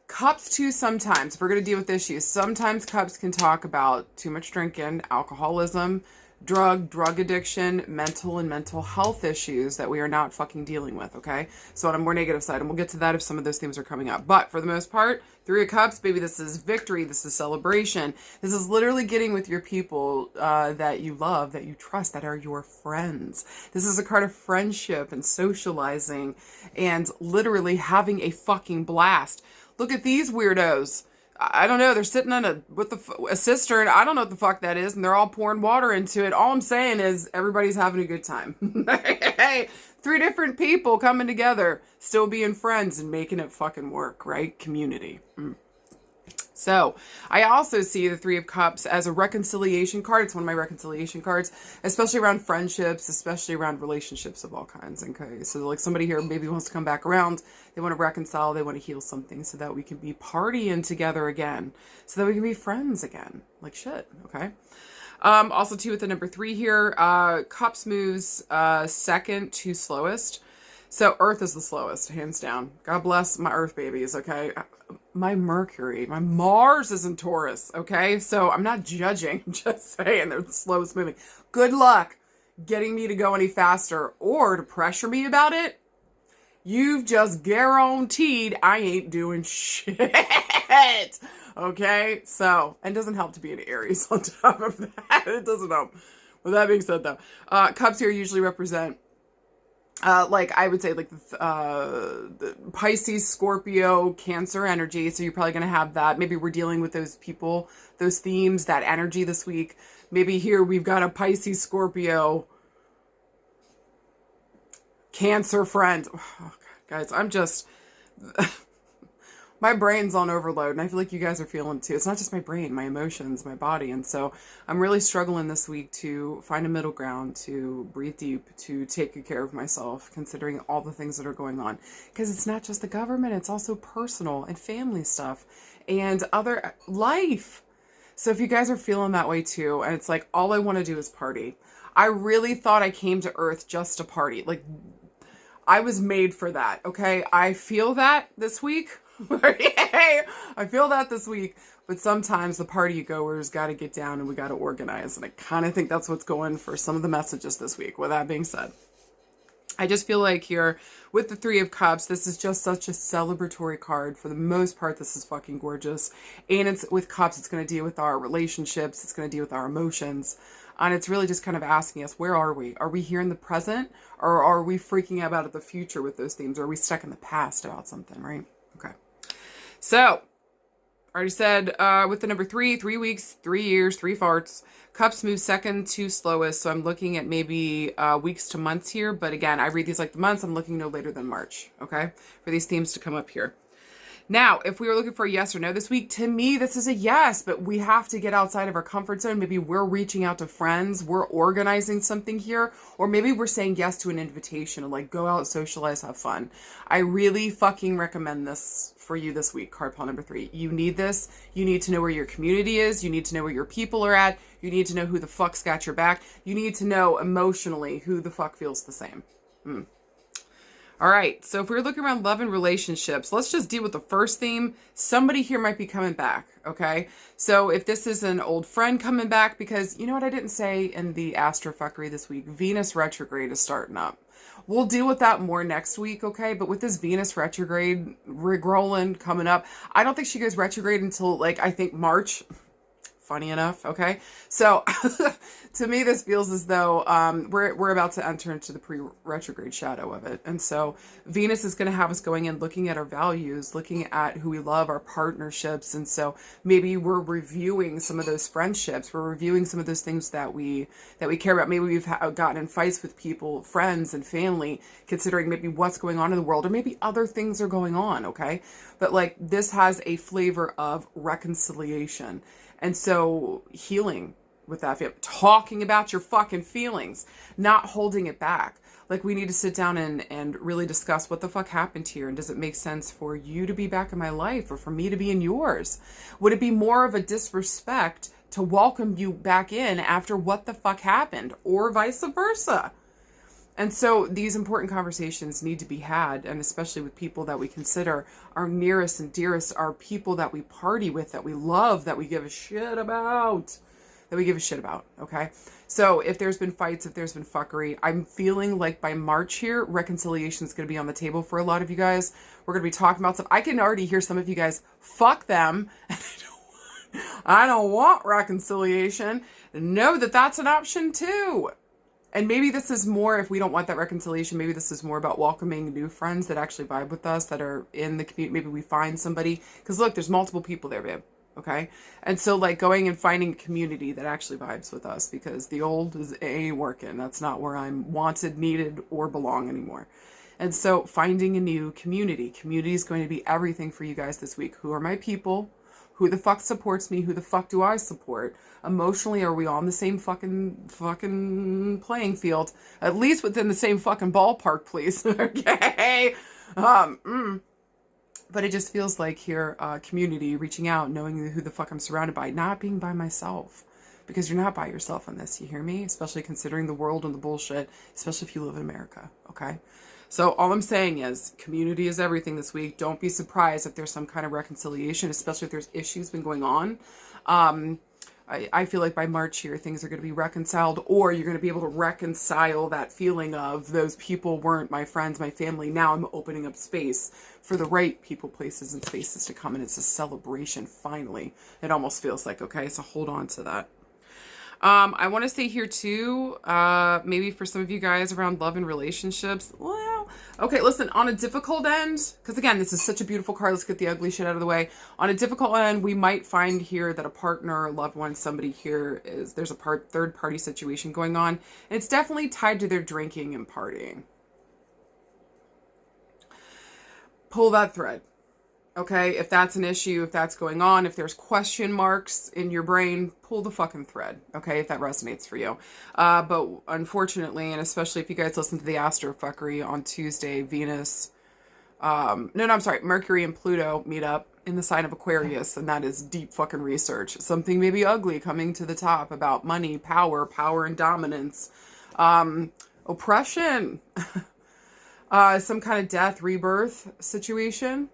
Speaker 1: Cups too, sometimes, if we're going to deal with issues, sometimes Cups can talk about too much drinking, alcoholism, drug addiction, mental and mental health issues that we are not fucking dealing with, okay? So on a more negative side, and we'll get to that if some of those themes are coming up. But for the most part, 3 of Cups, baby, this is victory, this is celebration. This is literally getting with your people that you love, that you trust, that are your friends. This is a card of friendship and socializing and literally having a fucking blast. Look at these weirdos. I don't know. They're sitting on a cistern. I don't know what the fuck that is. And they're all pouring water into it. All I'm saying is everybody's having a good time. Hey, 3 different people coming together, still being friends and making it fucking work, right? Community. So I also see the 3 of Cups as a reconciliation card. It's one of my reconciliation cards, especially around friendships, especially around relationships of all kinds. Okay, so like somebody here maybe wants to come back around. They want to reconcile. They want to heal something so that we can be partying together again, so that we can be friends again. Like shit. Okay. Also too with the number 3 here, Cups moves second to slowest. So Earth is the slowest, hands down. God bless my Earth babies. Okay. my Mercury, my Mars is in Taurus, okay? So I'm not judging, I'm just saying they're the slowest moving. Good luck getting me to go any faster or to pressure me about it. You've just guaranteed I ain't doing shit. Okay? So, and it doesn't help to be an Aries on top of that. It doesn't help. With that being said, though, cups here usually represent, like I would say, like the Pisces, Scorpio, Cancer energy. So you're probably going to have that. Maybe we're dealing with those people, those themes, that energy this week. Maybe here we've got a Pisces, Scorpio, Cancer friend. Oh, guys, I'm just... my brain's on overload, and I feel like you guys are feeling it too. It's not just my brain, my emotions, my body. And so I'm really struggling this week to find a middle ground, to breathe deep, to take good care of myself, considering all the things that are going on. Because it's not just the government, it's also personal and family stuff and other life. So if you guys are feeling that way too, and it's like, all I want to do is party. I really thought I came to Earth just to party. Like, I was made for that, okay? I feel that this week. I feel that this week, but sometimes the party goers got to get down and we got to organize. And I kind of think that's what's going for some of the messages this week. With that being said, I just feel like here with the Three of Cups, this is just such a celebratory card. For the most part, this is fucking gorgeous. And it's with cups, it's going to deal with our relationships. It's going to deal with our emotions. And it's really just kind of asking us, where are we? Are we here in the present? Or are we freaking out about the future with those themes? Or are we stuck in the past about something, right? Okay. So, I already said with the number 3, 3 weeks, 3 years, 3 farts. Cups move second to slowest. So I'm looking at maybe weeks to months here. But again, I read these like the months. I'm looking no later than March. Okay. For these themes to come up here. Now, if we were looking for a yes or no this week, to me, this is a yes, but we have to get outside of our comfort zone. Maybe we're reaching out to friends, we're organizing something here, or maybe we're saying yes to an invitation and like go out, socialize, have fun. I really fucking recommend this for you this week, card pile number 3. You need this. You need to know where your community is. You need to know where your people are at. You need to know who the fuck's got your back. You need to know emotionally who the fuck feels the same. All right, so if we're looking around love and relationships, let's just deal with the first theme. Somebody here might be coming back, okay? So if this is an old friend coming back, because you know what I didn't say in the Astrofuckery this week? Venus retrograde is starting up. We'll deal with that more next week, okay? But with this Venus retrograde rigrolling coming up, I don't think she goes retrograde until, like, I think March. Funny enough, okay? So, to me, this feels as though we're about to enter into the pre-retrograde shadow of it. And so, Venus is going to have us going in, looking at our values, looking at who we love, our partnerships. And so, maybe we're reviewing some of those friendships. We're reviewing some of those things that we care about. Maybe we've gotten in fights with people, friends and family, considering maybe what's going on in the world, or maybe other things are going on, okay? But, like, this has a flavor of reconciliation. And so healing with that, talking about your fucking feelings, not holding it back. Like, we need to sit down and really discuss what the fuck happened here. And does it make sense for you to be back in my life or for me to be in yours? Would it be more of a disrespect to welcome you back in after what the fuck happened, or vice versa? And so these important conversations need to be had, and especially with people that we consider our nearest and dearest, our people that we party with, that we love, that we give a shit about, okay? So if there's been fights, if there's been fuckery, I'm feeling like by March here, reconciliation is going to be on the table for a lot of you guys. We're going to be talking about stuff. I can already hear some of you guys, fuck them. I don't want reconciliation. Know that that's an option too. And maybe this is more, if we don't want that reconciliation, maybe this is more about welcoming new friends that actually vibe with us, that are in the community. Maybe we find somebody, because look, there's multiple people there, babe. Okay. And so like going and finding a community that actually vibes with us, because the old ain't working. That's not where I'm wanted, needed, or belong anymore. And so finding a new community. Community is going to be everything for you guys this week. Who are my people? Who the fuck supports me? Who the fuck do I support? Emotionally, are we on the same fucking playing field? At least within the same fucking ballpark, please. Okay? But it just feels like here, community, reaching out, knowing who the fuck I'm surrounded by, not being by myself. Because you're not by yourself on this, you hear me? Especially considering the world and the bullshit, especially if you live in America, okay? So all I'm saying is community is everything this week. Don't be surprised if there's some kind of reconciliation, especially if there's issues been going on. I feel like by March here, things are going to be reconciled, or you're going to be able to reconcile that feeling of those people weren't my friends, my family. Now I'm opening up space for the right people, places, and spaces to come. And it's a celebration, finally. It almost feels like, okay? So hold on to that. I want to say here too, maybe for some of you guys around love and relationships. Well, okay, listen, on a difficult end, because again, this is such a beautiful card. Let's get the ugly shit out of the way. On a difficult end, we might find here that a partner, a loved one, somebody here there's a third party situation going on. And it's definitely tied to their drinking and partying. Pull that thread. Okay, if that's an issue, if that's going on, if there's question marks in your brain, pull the fucking thread, okay, if that resonates for you. But unfortunately, and especially if you guys listen to the Astrofuckery on Tuesday, Mercury and Pluto meet up in the sign of Aquarius, and that is deep fucking research. Something maybe ugly coming to the top about money, power and dominance, oppression, some kind of death, rebirth situation.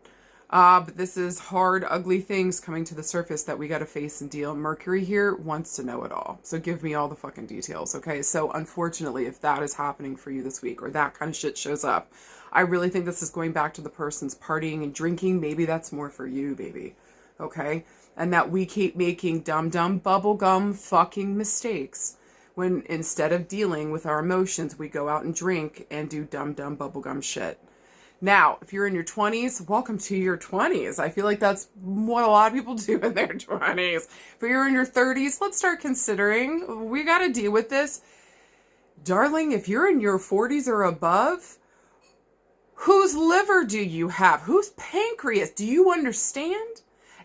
Speaker 1: But this is hard, ugly things coming to the surface that we got to face and deal. Mercury here wants to know it all. So give me all the fucking details, okay? So unfortunately, if that is happening for you this week or that kind of shit shows up, I really think this is going back to the person's partying and drinking. Maybe that's more for you, baby, okay? And that we keep making dumb bubblegum fucking mistakes when instead of dealing with our emotions, we go out and drink and do dumb bubblegum shit. Now, if you're in your 20s, welcome to your 20s. I feel like that's what a lot of people do in their 20s. If you're in your 30s, let's start considering, we got to deal with this. Darling, if you're in your 40s or above, whose liver do you have? Whose pancreas? Do you understand?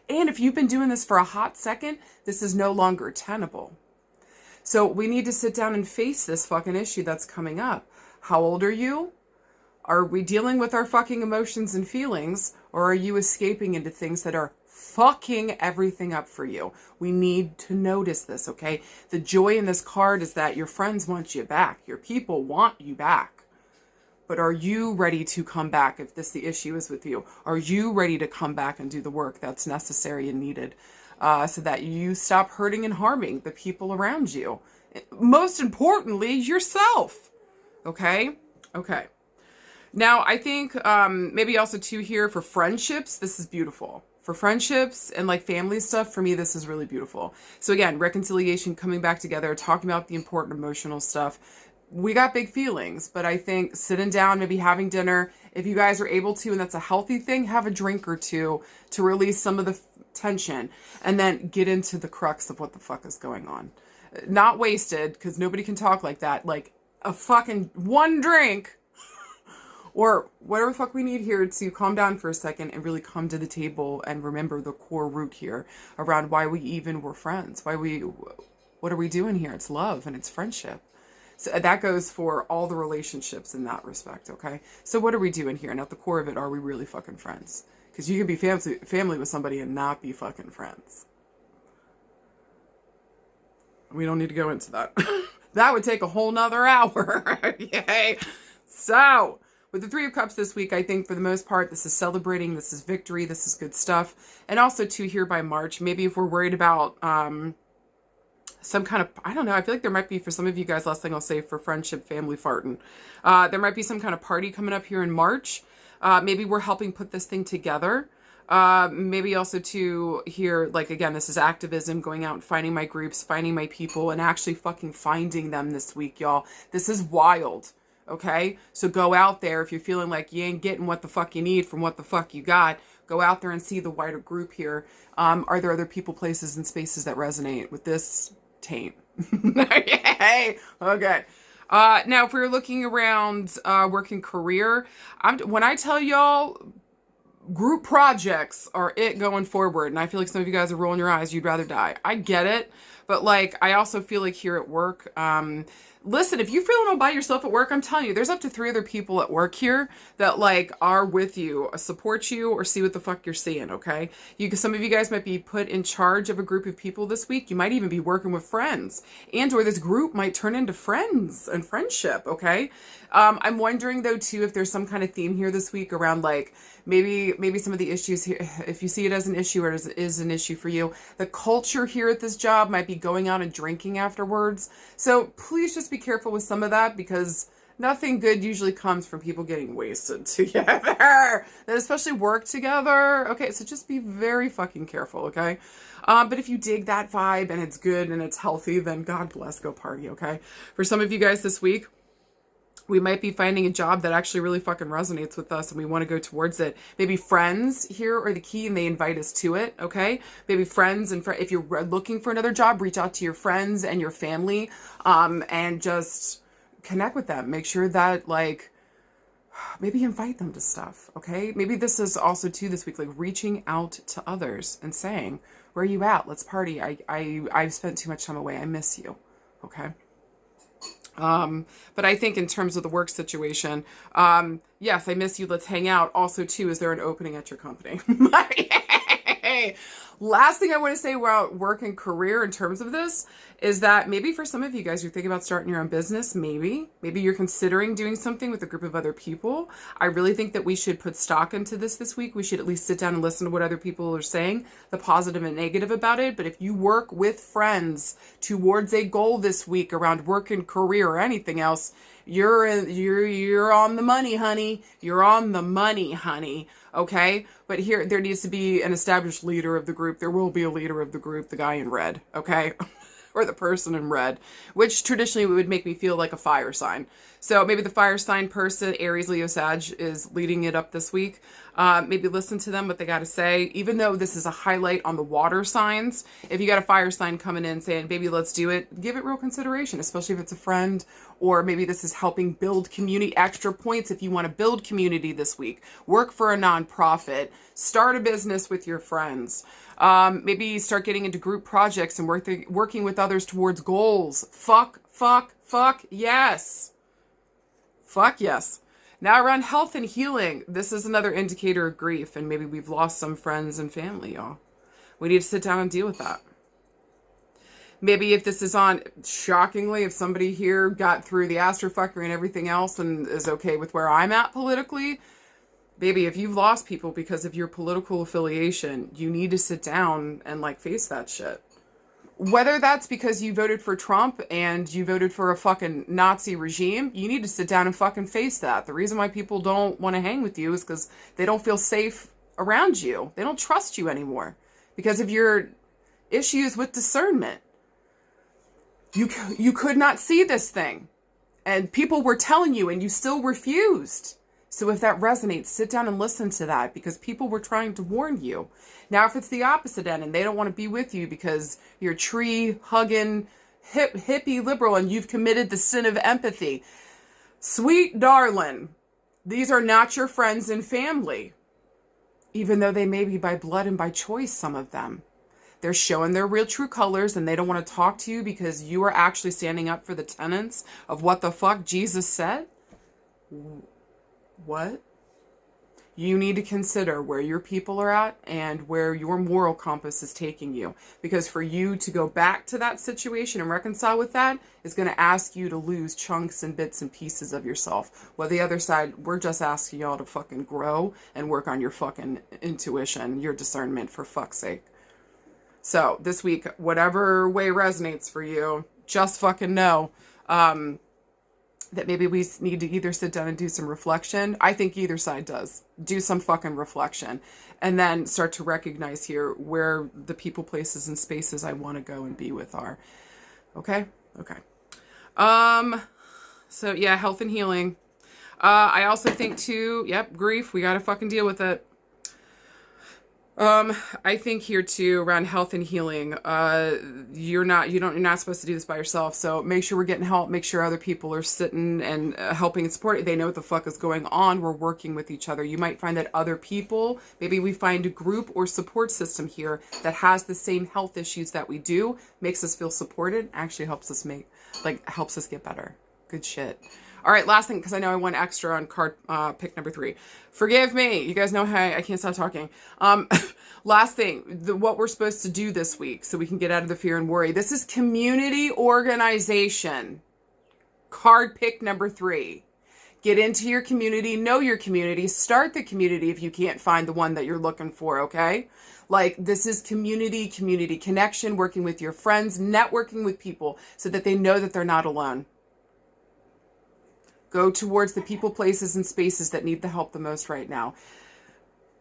Speaker 1: And if you've been doing this for a hot second, this is no longer tenable. So we need to sit down and face this fucking issue that's coming up. How old are you? Are we dealing with our fucking emotions and feelings, or are you escaping into things that are fucking everything up for you? We need to notice this, okay? The joy in this card is that your friends want you back. Your people want you back. But are you ready to come back if the issue is with you? Are you ready to come back and do the work that's necessary and needed so that you stop hurting and harming the people around you? Most importantly, yourself, okay? Okay. Now, I think maybe also too here for friendships, this is beautiful. For friendships and like family stuff, for me, this is really beautiful. So again, reconciliation, coming back together, talking about the important emotional stuff. We got big feelings, but I think sitting down, maybe having dinner, if you guys are able to, and that's a healthy thing, have a drink or two to release some of the tension and then get into the crux of what the fuck is going on. Not wasted, because nobody can talk like that. Like a fucking one drink or whatever the fuck we need here to calm down for a second and really come to the table and remember the core root here around why we even were friends. What are we doing here? It's love and it's friendship. So that goes for all the relationships in that respect, okay? So what are we doing here? And at the core of it, are we really fucking friends? Because you can be family with somebody and not be fucking friends. We don't need to go into that. That would take a whole nother hour. Yay. So with the Three of Cups this week, I think for the most part, this is celebrating, this is victory, this is good stuff. And also too, here by March, maybe if we're worried about some kind of, I don't know, I feel like there might be, for some of you guys, last thing I'll say for friendship, family farting, there might be some kind of party coming up here in March. Maybe we're helping put this thing together. Maybe also to here, like, again, this is activism, going out and finding my groups, finding my people, and actually fucking finding them this week, y'all. This is wild. Okay, so go out there if you're feeling like you ain't getting what the fuck you need from what the fuck you got. Go out there and see the wider group here. Are there other people, places, and spaces that resonate with this taint? Yay! Okay. Now, if we're looking around work and career, when I tell y'all, group projects are it going forward, and I feel like some of you guys are rolling your eyes. You'd rather die. I get it. But like, I also feel like here at work, listen, if you're feeling all by yourself at work, I'm telling you, there's up to 3 other people at work here that like are with you, support you, or see what the fuck you're seeing, okay? Some of you guys might be put in charge of a group of people this week. You might even be working with friends, and or this group might turn into friends and friendship, okay? I'm wondering though too if there's some kind of theme here this week around like maybe some of the issues here, if you see it as an issue or is an issue for you, the culture here at this job might be going out and drinking afterwards. So please just be careful with some of that, because nothing good usually comes from people getting wasted together, and especially work together. Okay, so just be very fucking careful, okay? But if you dig that vibe and it's good and it's healthy, then God bless, go party, okay? For some of you guys this week, we might be finding a job that actually really fucking resonates with us and we want to go towards it. Maybe friends here are the key and they invite us to it, okay? Maybe friends and if you're looking for another job, reach out to your friends and your family, and just connect with them. Make sure that like, maybe invite them to stuff, okay? Maybe this is also too this week, like reaching out to others and saying, where are you at? Let's party. I've spent too much time away. I miss you, okay? But I think in terms of the work situation, yes, I miss you. Let's hang out. Also, too, is there an opening at your company? Last thing I want to say about work and career in terms of this is that maybe for some of you guys, you're thinking about starting your own business. Maybe you're considering doing something with a group of other people. I really think that we should put stock into this week. We should at least sit down and listen to what other people are saying, the positive and negative about it. But if you work with friends towards a goal this week around work and career or anything else, you're on the money, honey. You're on the money, honey. Okay? But here, there needs to be an established leader of the group. There will be a leader of the group, the guy in red. Okay? Or the person in red, which traditionally would make me feel like a fire sign. So maybe the fire sign person, Aries, Leo, Sag, is leading it up this week. Maybe listen to them, what they got to say. Even though this is a highlight on the water signs, if you got a fire sign coming in saying, baby, let's do it, give it real consideration, especially if it's a friend, or maybe this is helping build community. Extra points if you want to build community this week. Work for a nonprofit. Start a business with your friends. Maybe start getting into group projects and working with others towards goals. Fuck, yes. Fuck yes. Now around health and healing, this is another indicator of grief, and maybe we've lost some friends and family, y'all. We need to sit down and deal with that. Maybe if this is on, shockingly, if somebody here got through the Astrofuckery and everything else and is okay with where I'm at politically, baby, if you've lost people because of your political affiliation, you need to sit down and like face that shit. Whether that's because you voted for Trump and you voted for a fucking Nazi regime, you need to sit down and fucking face that. The reason why people don't want to hang with you is because they don't feel safe around you. They don't trust you anymore because of your issues with discernment. You could not see this thing, and people were telling you and you still refused. So if that resonates, sit down and listen to that, because people were trying to warn you. Now, if it's the opposite end and they don't want to be with you because you're tree-hugging, hippie liberal and you've committed the sin of empathy, sweet darling, these are not your friends and family, even though they may be by blood and by choice, some of them. They're showing their real true colors and they don't want to talk to you because you are actually standing up for the tenets of what the fuck Jesus said. What? You need to consider where your people are at and where your moral compass is taking you. Because for you to go back to that situation and reconcile with that is going to ask you to lose chunks and bits and pieces of yourself. While the other side, we're just asking y'all to fucking grow and work on your fucking intuition, your discernment, for fuck's sake. So this week, whatever way resonates for you, just fucking know that maybe we need to either sit down and do some reflection. I think either side does. Do some fucking reflection. And then start to recognize here where the people, places, and spaces I want to go and be with are. Okay? Okay. So yeah, health and healing. I also think too, yep, grief. We got to fucking deal with it. I think here too around health and healing. You're not supposed to do this by yourself. So make sure we're getting help. Make sure other people are sitting and helping and supporting. They know what the fuck is going on. We're working with each other. You might find that other people, maybe we find a group or support system here that has the same health issues that we do, makes us feel supported, actually helps us helps us get better. Good shit. All right, last thing, because I know I went extra on card pick number 3. Forgive me. You guys know how I can't stop talking. Last thing, what we're supposed to do this week so we can get out of the fear and worry. This is community organization. Card pick number 3. Get into your community, know your community, start the community if you can't find the one that you're looking for, okay? Like, this is community connection, working with your friends, networking with people so that they know that they're not alone. Go towards the people, places, and spaces that need the help the most right now.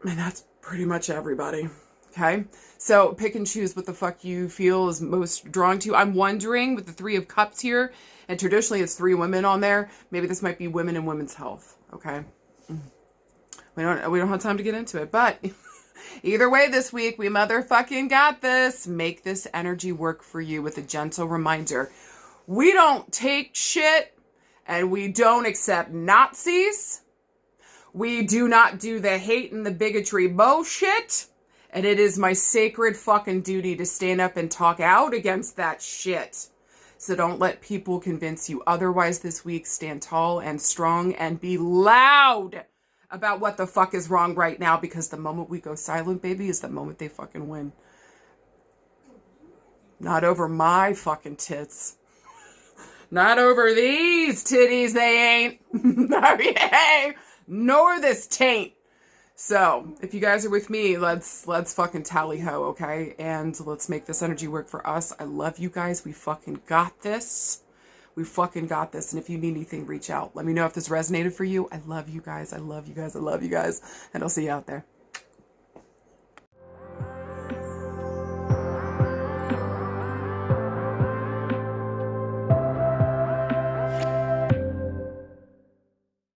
Speaker 1: And that's pretty much everybody. Okay? So pick and choose what the fuck you feel is most drawing to you. I'm wondering with the 3 of Cups here, and traditionally it's 3 women on there, maybe this might be women and women's health. Okay? We don't have time to get into it, but either way this week, we motherfucking got this. Make this energy work for you with a gentle reminder. We don't take shit. And we don't accept Nazis. We do not do the hate and the bigotry bullshit. And it is my sacred fucking duty to stand up and talk out against that shit. So don't let people convince you otherwise this week. Stand tall and strong and be loud about what the fuck is wrong right now. Because the moment we go silent, baby, is the moment they fucking win. Not over my fucking tits. Not over these titties, they ain't. Okay. Nor this taint. So, if you guys are with me, let's fucking tally ho, okay? And let's make this energy work for us. I love you guys. We fucking got this. We fucking got this. And if you need anything, reach out. Let me know if this resonated for you. I love you guys. I love you guys. I love you guys. And I'll see you out there.